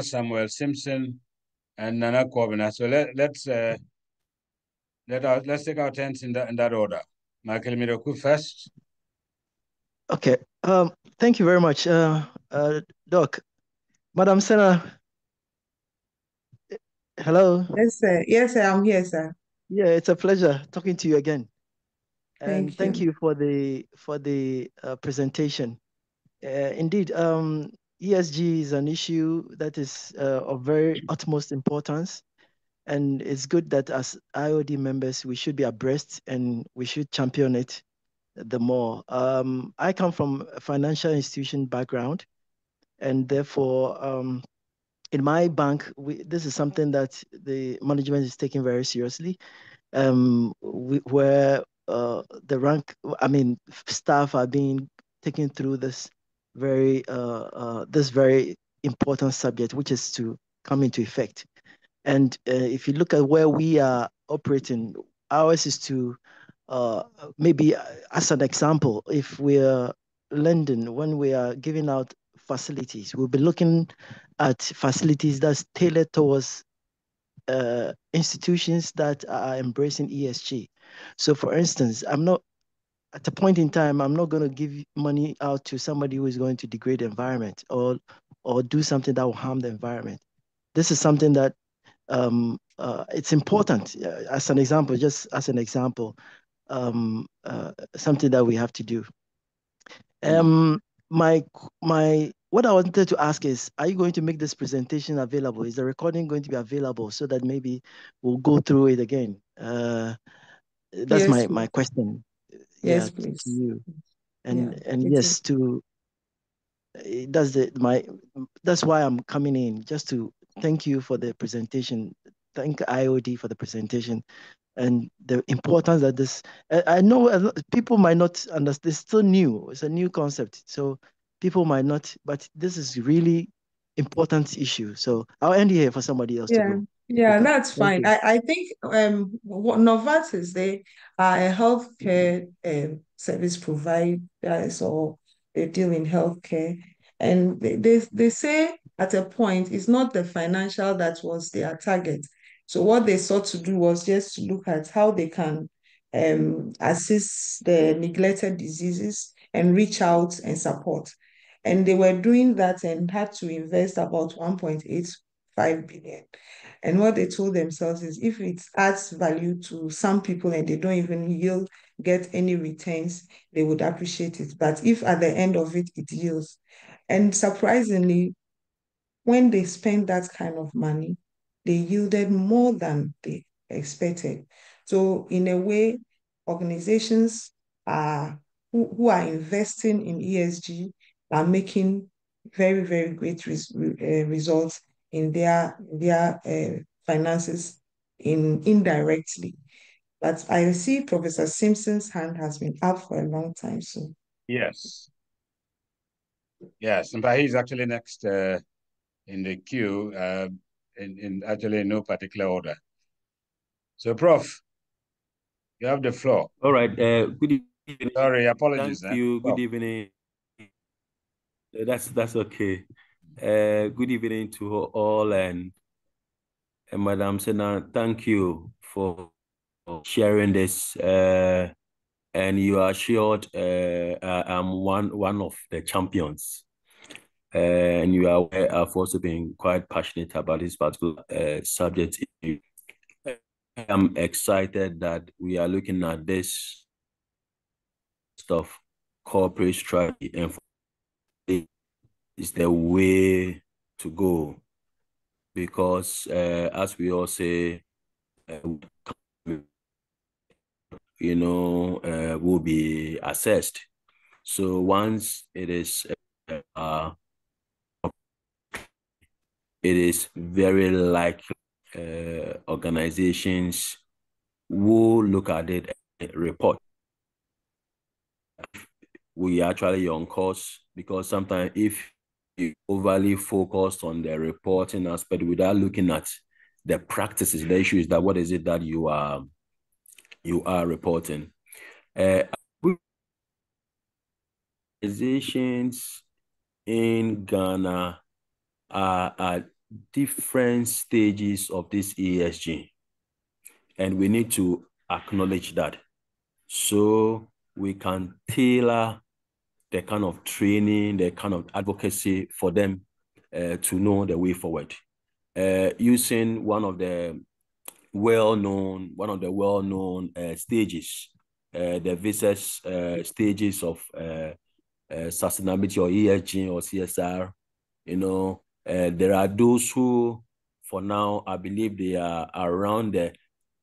Samuel Simpson, and Nana Kobina. So let's take our turns in that order. Michael Miracle first. Okay. Thank you very much, Doc. Madam Senna. Hello. Yes, sir. Yes, sir. I'm here, sir. Yeah, it's a pleasure talking to you again. And thank you for the presentation. Indeed, ESG is an issue that is of very utmost importance, and it's good that as IOD members we should be abreast and we should champion it the more. I come from a financial institution background, and therefore in my bank, this is something that the management is taking very seriously. Where staff are being taken through this very important subject, which is to come into effect. And if you look at where we are operating, ours is to maybe as an example, if we're lending, when we are giving out facilities, we'll be looking at facilities that's tailored towards institutions that are embracing ESG. So for instance, I'm not at a point in time, I'm not going to give money out to somebody who is going to degrade the environment or do something that will harm the environment. This is something that it's important. As an example, something that we have to do. My what I wanted to ask is, are you going to make this presentation available? Is the recording going to be available so that maybe we'll go through it again? That's Yes, my question. Yes, To please. you. Yeah, And yes, that's why I'm coming in, just to thank you for the presentation. Thank IOD for the presentation and the importance that this, I know people might not understand, it's still new, it's a new concept. So people might not, but this is really important issue. So I'll end here for somebody else to Yeah, go. yeah, Okay. that's Thank fine. you. I think what Novartis, they are a healthcare service providers, or they deal in healthcare. And they say at a point it's not the financial that was their target. So what they sought to do was just to look at how they can assist the neglected diseases and reach out and support. And they were doing that and had to invest about 1.85 billion. And what they told themselves is, if it adds value to some people and they don't even get any returns, they would appreciate it. But if at the end of it, it yields. And surprisingly, when they spent that kind of money, they yielded more than they expected. So in a way, organizations who are investing in ESG are making very, very great results in their finances indirectly. But I see Professor Simpson's hand has been up for a long time. So yes, but he's actually next in the queue, in actually no particular order. So, Prof, you have the floor. All right. Good evening. Sorry, apologies. Thank you. Good evening. That's okay. Good evening to all, and Madam Sena, thank you for sharing this. And you are assured I'm one of the champions. And you are aware I've also been quite passionate about this particular subject. I'm excited that we are looking at this stuff, corporate strategy, and is the way to go, because as we all say, will be assessed. So once it is very likely organizations will look at it and report. We are actually on course, because sometimes if you overly focus on the reporting aspect without looking at the practices, the issue is that what is it that you are reporting? Organizations in Ghana are at different stages of this ESG, and we need to acknowledge that, so we can tailor the kind of training, the kind of advocacy for them to know the way forward. Using one of the well-known stages, the various stages of sustainability, or ESG or CSR, there are those who, for now, I believe they are around the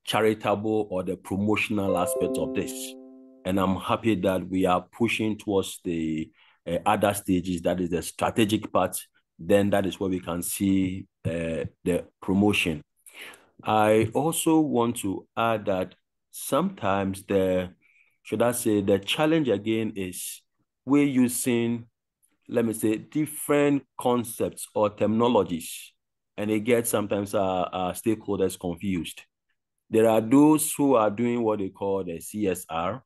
charitable or the promotional aspect of this. And I'm happy that we are pushing towards the other stages, that is the strategic part, then that is where we can see the promotion. I also want to add that sometimes the challenge again is we're using, let me say, different concepts or terminologies, and it gets sometimes our stakeholders confused. There are those who are doing what they call the CSR.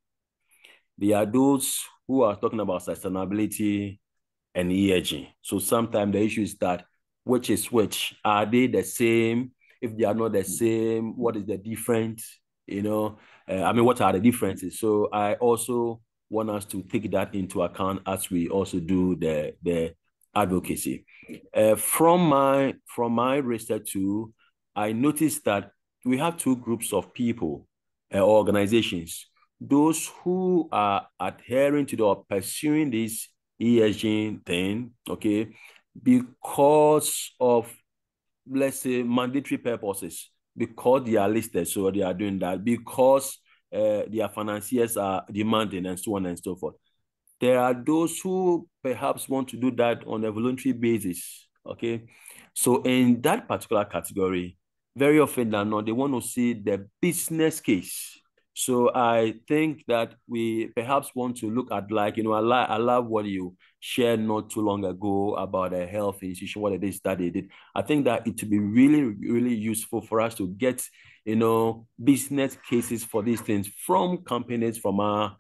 There are those who are talking about sustainability and ESG. So sometimes the issue is that which is which? Are they the same? If they are not the same, what is the difference? What are the differences? So I also want us to take that into account as we also do the advocacy. From my research too, I noticed that we have two groups of people, organizations. Those who are adhering to or pursuing this ESG thing, okay, because of, let's say, mandatory purposes, because they are listed, so they are doing that, because their financiers are demanding, and so on and so forth. There are those who perhaps want to do that on a voluntary basis, okay? So in that particular category, very often than not, they want to see the business case. So I think that we perhaps want to look at, like, I love what you shared not too long ago about a health institution, what it is that they did. I think that it would be really, really useful for us to get, business cases for these things from companies, from our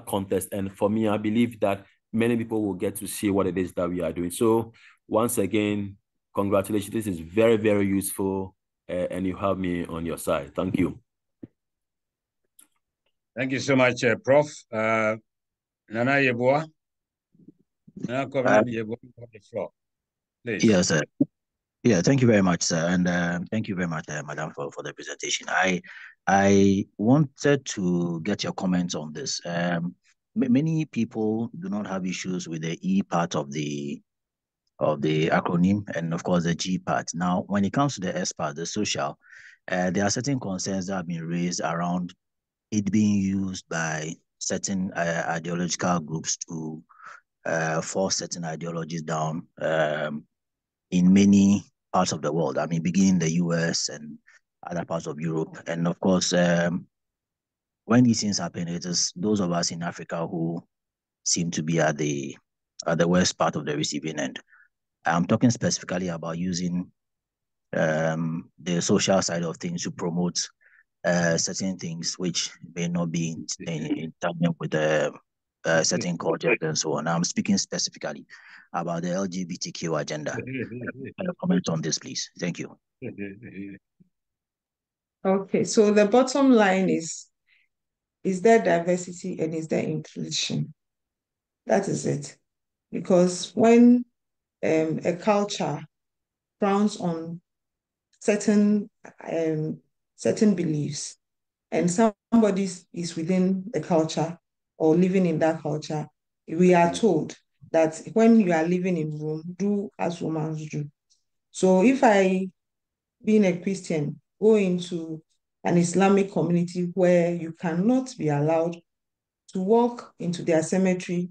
context. And for me, I believe that many people will get to see what it is that we are doing. So once again, congratulations. This is very, very useful, and you have me on your side. Thank you. Thank you so much, Prof. Nana Yeboah. Nana Yeboah, the floor, please. Yes, sir. Yeah, thank you very much, sir, and thank you very much, madam, for the presentation. I wanted to get your comments on this. Many people do not have issues with the E part of the acronym, and of course the G part. Now, when it comes to the S part, the social, there are certain concerns that have been raised around it being used by certain ideological groups to force certain ideologies down in many parts of the world. I mean, beginning in the US and other parts of Europe. And of course, when these things happen, it is those of us in Africa who seem to be at the worst part of the receiving end. I'm talking specifically about using the social side of things to promote certain things which may not be in tandem with certain cultures and so on. I'm speaking specifically about the LGBTQ agenda. Comment on this, please. Thank you. Okay, so the bottom line is there diversity and is there inclusion? That is it. Because when a culture frowns on certain beliefs, and somebody is within the culture or living in that culture, we are told that when you are living in Rome, do as Romans do. So if I, being a Christian, go into an Islamic community where you cannot be allowed to walk into their cemetery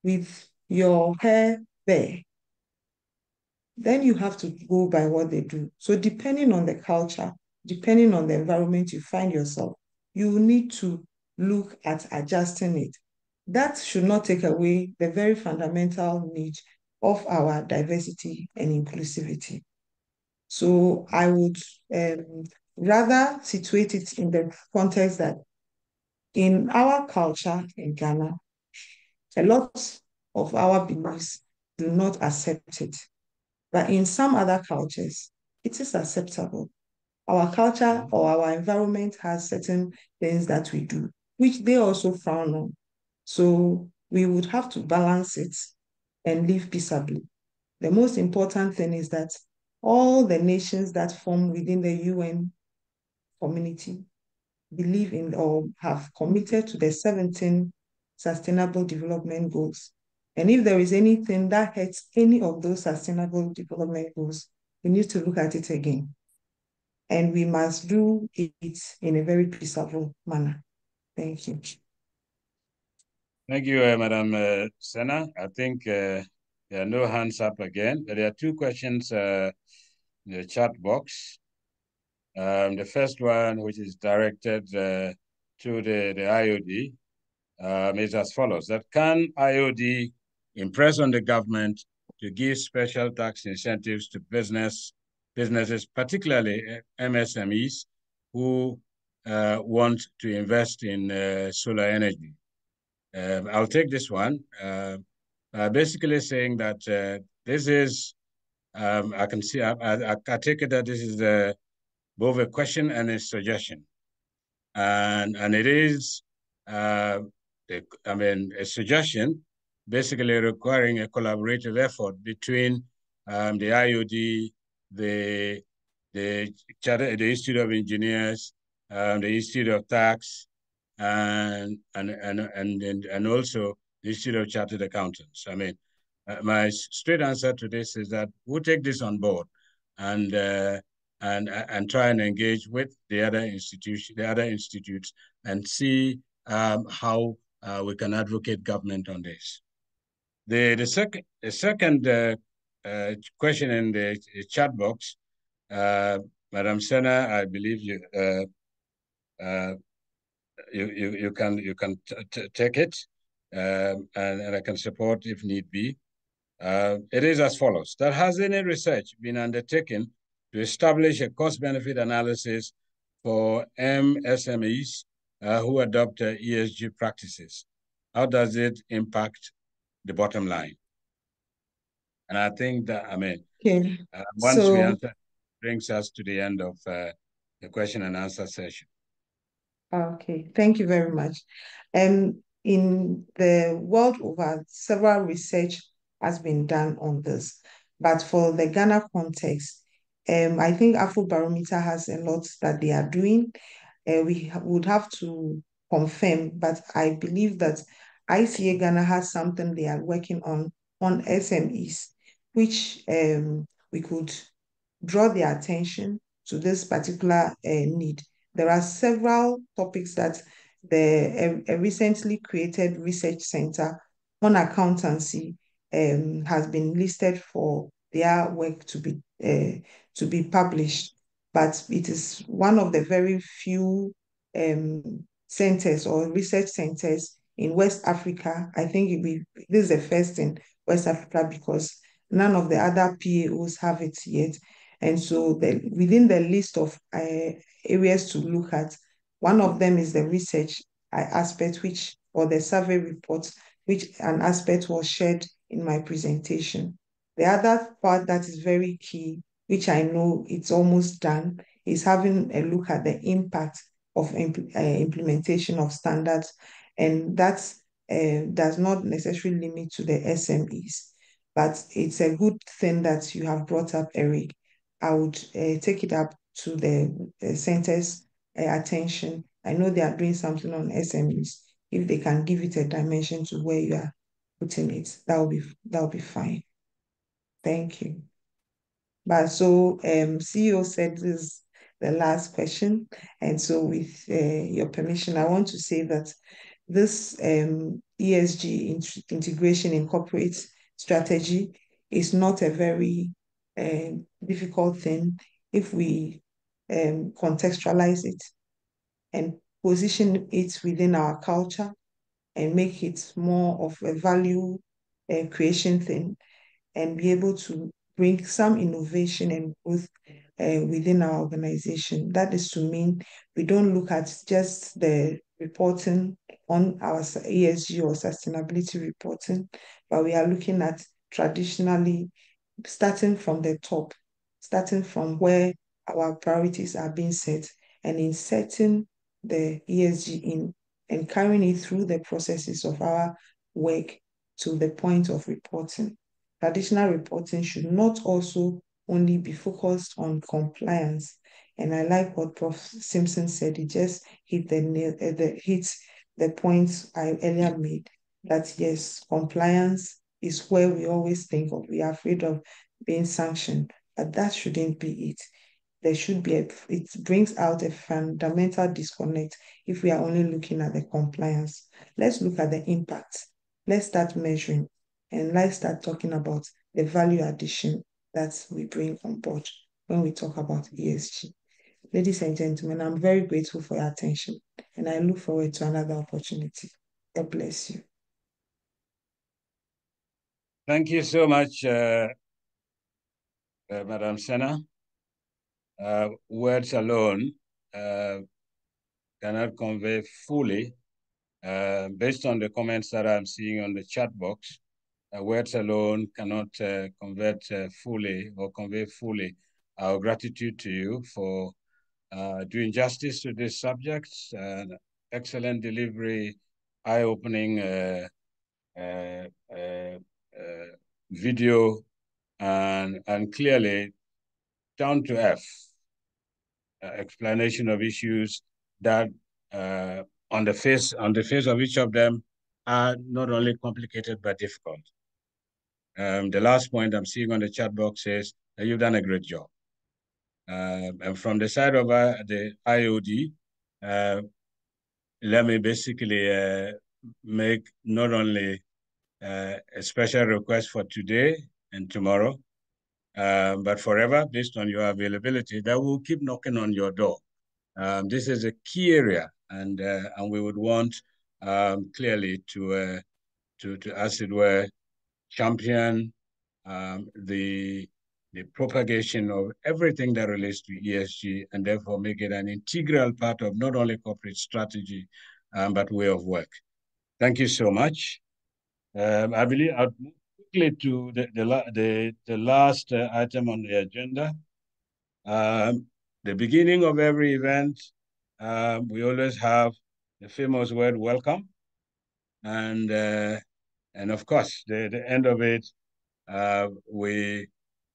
with your hair bare, then you have to go by what they do. So depending on the culture, depending on the environment you find yourself, you need to look at adjusting it. That should not take away the very fundamental need of our diversity and inclusivity. So I would rather situate it in the context that in our culture in Ghana, a lot of our beliefs do not accept it. But in some other cultures, it is acceptable. Our culture or our environment has certain things that we do, which they also frown on. So we would have to balance it and live peaceably. The most important thing is that all the nations that form within the UN community believe in or have committed to the 17 Sustainable Development Goals. And if there is anything that hurts any of those Sustainable Development Goals, we need to look at it again. And we must do it in a very peaceable manner. Thank you. Thank you, Madam Sena. I think There are no hands up again, but there are two questions in the chat box. The first one, which is directed to the IOD, is as follows: that can IOD impress on the government to give special tax incentives to businesses, particularly MSMEs, who want to invest in solar energy? I'll take this one. Basically saying that this is, I can see, I take it that this is both a question and a suggestion. And it is, a suggestion basically requiring a collaborative effort between the IOD, the Institute of Engineers, the Institute of Tax, and also the Institute of Chartered Accountants. I mean, my straight answer to this is that we'll take this on board and try and engage with the other institutes, and see how we can advocate government on this. The second question in the chat box, Madam Sena, I believe you can take it, and I can support if need be. It is as follows: that has any research been undertaken to establish a cost-benefit analysis for MSMEs who adopt ESG practices? How does it impact the bottom line? And I think that, once we answer, brings us to the end of the question and answer session. Okay, thank you very much. In the world over, several research has been done on this, but for the Ghana context, I think Afrobarometer has a lot that they are doing. We would have to confirm, but I believe that ICA Ghana has something they are working on SMEs, which we could draw their attention to this particular need. There are several topics that a recently created research center on accountancy has been listed for their work to be published. But it is one of the very few centers or research centers in West Africa. I think this is the first in West Africa, because none of the other PAOs have it yet. And so within the list of areas to look at, one of them is the research aspect, or the survey report, which an aspect was shared in my presentation. The other part that is very key, which I know it's almost done, is having a look at the impact of implementation of standards. And that does not necessarily limit to the SMEs, but it's a good thing that you have brought up, Eric. I would take it up to the center's attention. I know they are doing something on SMEs. If they can give it a dimension to where you are putting it, that will be fine. Thank you. But so CEO said this is the last question, and so with your permission, I want to say that this ESG integration in corporate strategy is not a very difficult thing if we contextualize it and position it within our culture and make it more of a value creation thing, and be able to bring some innovation and growth within our organization. That is to mean we don't look at just the reporting on our ESG or sustainability reporting, but we are looking at traditionally starting from the top, starting from where our priorities are being set, and inserting the ESG in and carrying it through the processes of our work to the point of reporting. Traditional reporting should not also only be focused on compliance. And I like what Prof. Simpson said. He just hit the points I earlier made, that yes, compliance is where we always think of. We are afraid of being sanctioned, but that shouldn't be it. There should be it brings out a fundamental disconnect if we are only looking at the compliance. Let's look at the impact. Let's start measuring. And let's start talking about the value addition that we bring on board when we talk about ESG. Ladies and gentlemen, I'm very grateful for your attention, and I look forward to another opportunity. God bless you. Thank you so much, Madam Sena. Words alone cannot convey fully, based on the comments that I'm seeing on the chat box. Words alone cannot convey fully our gratitude to you for doing justice to this subject. Excellent delivery, eye-opening video, and clearly down to earth explanation of issues that on the face of each of them are not only complicated but difficult. The last point I'm seeing on the chat box is that you've done a great job. And from the side of the IOD, let me basically make not only a special request for today and tomorrow, but forever, based on your availability, that we'll keep knocking on your door. This is a key area, and we would want clearly to, as it were, champion the propagation of everything that relates to ESG, and therefore make it an integral part of not only corporate strategy, but way of work. Thank you so much. I believe I'll move quickly to the last item on the agenda. The beginning of every event, we always have the famous word welcome, and of course the end of it, we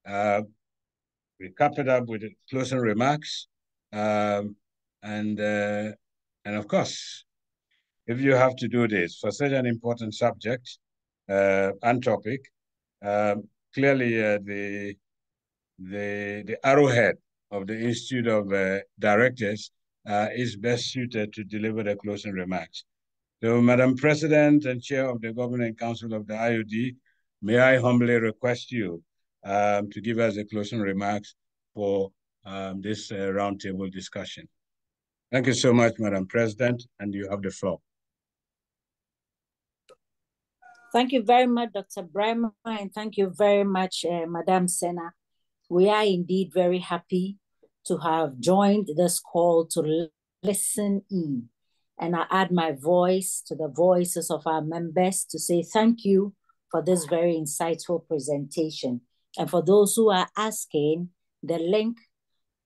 cap it up with closing remarks, and of course, if you have to do this for such an important subject and topic, clearly the arrowhead of the Institute of Directors is best suited to deliver the closing remarks. So, Madam President and Chair of the Governing Council of the IOD, may I humbly request you to give us the closing remarks for this roundtable discussion. Thank you so much, Madam President, and you have the floor. Thank you very much, Dr. Brema, and thank you very much, Madam Sena. We are indeed very happy to have joined this call to listen in. And I add my voice to the voices of our members to say thank you for this very insightful presentation. And for those who are asking, the link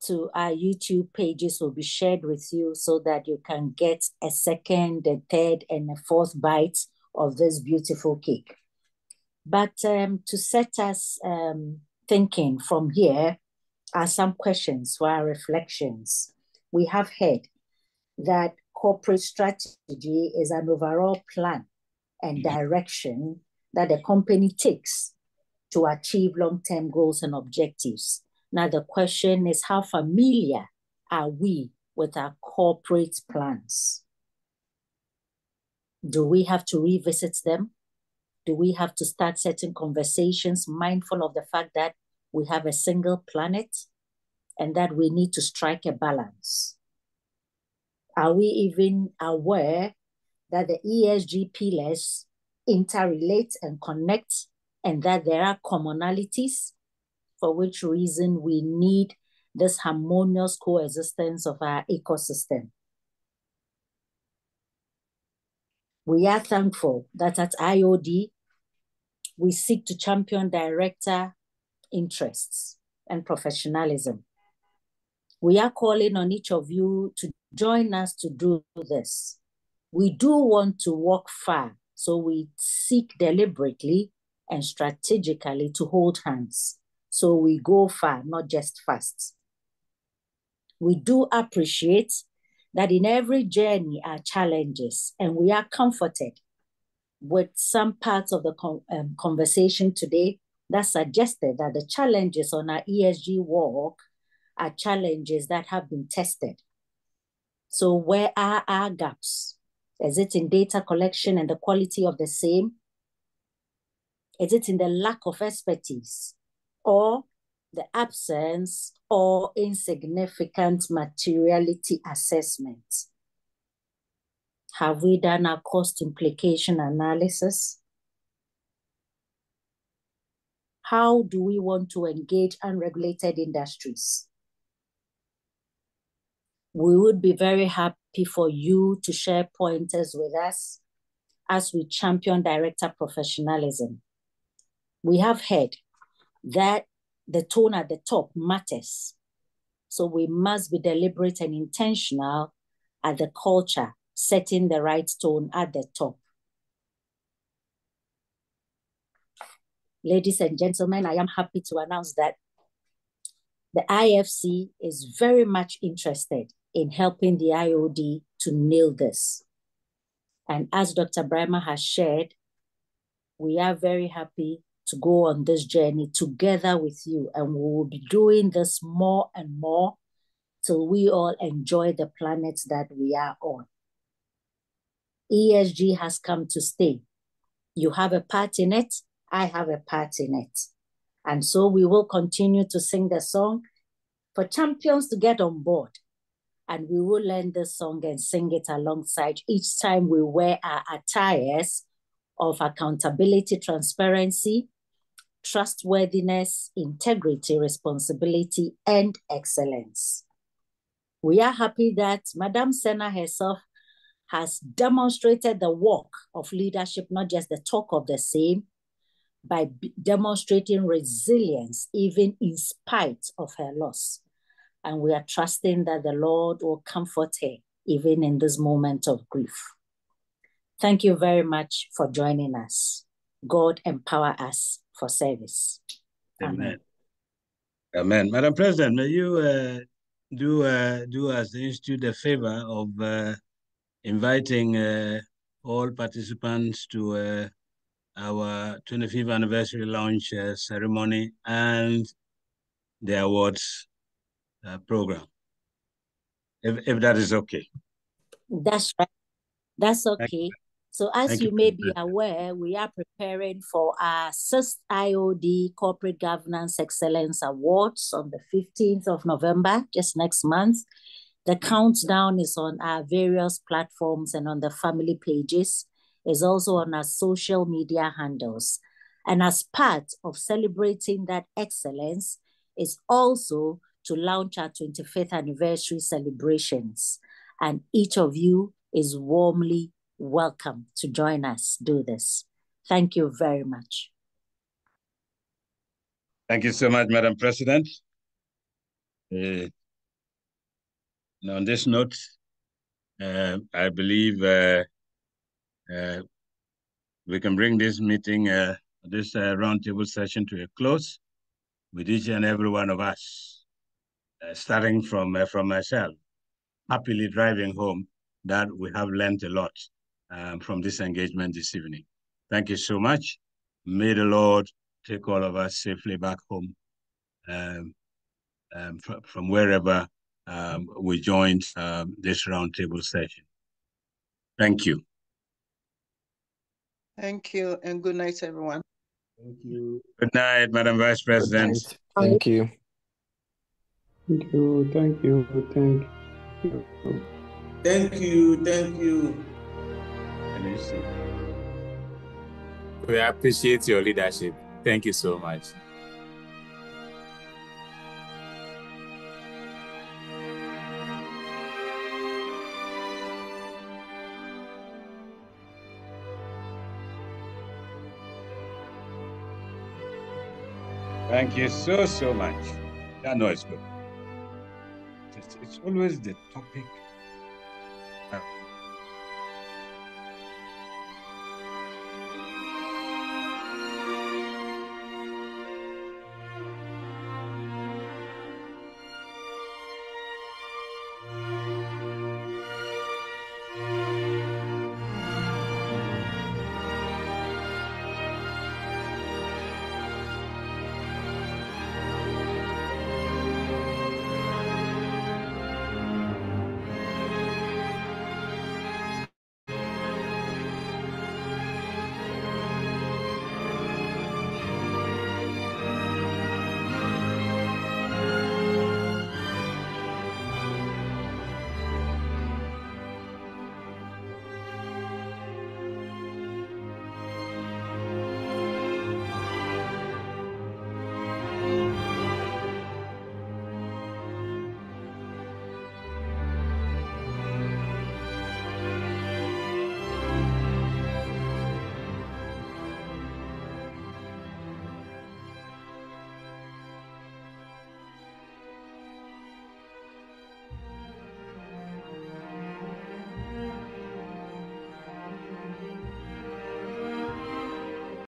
to our YouTube pages will be shared with you so that you can get a second, a third, and a fourth bite of this beautiful cake. But to set us thinking from here are some questions for our reflections. We have heard that corporate strategy is an overall plan and direction that the company takes to achieve long-term goals and objectives. Now, the question is, how familiar are we with our corporate plans? Do we have to revisit them? Do we have to start certain conversations mindful of the fact that we have a single planet and that we need to strike a balance? Are we even aware that the ESG pillars interrelate and connect, and that there are commonalities, for which reason we need this harmonious coexistence of our ecosystem? We are thankful that at IOD, we seek to champion director interests and professionalism. We are calling on each of you to join us to do this. We do want to walk far, so we seek deliberately and strategically to hold hands. So we go far, not just fast. We do appreciate that in every journey are challenges, and we are comforted with some parts of the conversation today that suggested that the challenges on our ESG walk are challenges that have been tested. So where are our gaps? Is it in data collection and the quality of the same? Is it in the lack of expertise, or the absence or insignificant materiality assessment? Have we done our cost implication analysis? How do we want to engage unregulated industries? We would be very happy for you to share pointers with us as we champion director professionalism. We have heard that the tone at the top matters. So we must be deliberate and intentional at the culture, setting the right tone at the top. Ladies and gentlemen, I am happy to announce that the IFC is very much interested in helping the IOD to nail this. And as Dr. Brima has shared, we are very happy to go on this journey together with you, and we will be doing this more and more till we all enjoy the planet that we are on. ESG has come to stay. You have a part in it, I have a part in it. And so we will continue to sing the song for champions to get on board. And we will learn this song and sing it alongside each time we wear our attires of accountability, transparency, trustworthiness, integrity, responsibility, and excellence. We are happy that Madam Sena herself has demonstrated the walk of leadership, not just the talk of the same, by demonstrating resilience, even in spite of her loss. And we are trusting that the Lord will comfort her, even in this moment of grief. Thank you very much for joining us. God empower us for service. Amen. Amen. Madam President, may you do as the Institute a favor of inviting all participants to our 25th anniversary launch ceremony and the awards program, if that is okay. That's right. That's okay. So as you may be aware, we are preparing for our 6th IOD Corporate Governance Excellence Awards on the 15th of November, just next month. The countdown is on our various platforms and on the family pages. It's also on our social media handles. And as part of celebrating that excellence is also to launch our 25th anniversary celebrations. And each of you is warmly welcome to join us do this. Thank you very much. Thank you so much, Madam President. And on this note, I believe we can bring this meeting, this roundtable session to a close with each and every one of us, starting from myself, happily driving home that we have learned a lot from this engagement this evening. Thank you so much. May the Lord take all of us safely back home from wherever we joined this roundtable session. Thank you. Thank you, and good night, everyone. Thank you. Good night, Madam Vice President. Thank you. Thank you. Thank you. Thank you. Thank you. Thank you. We appreciate your leadership. Thank you so much. Thank you so much. Yeah, no, it's good. It's always the topic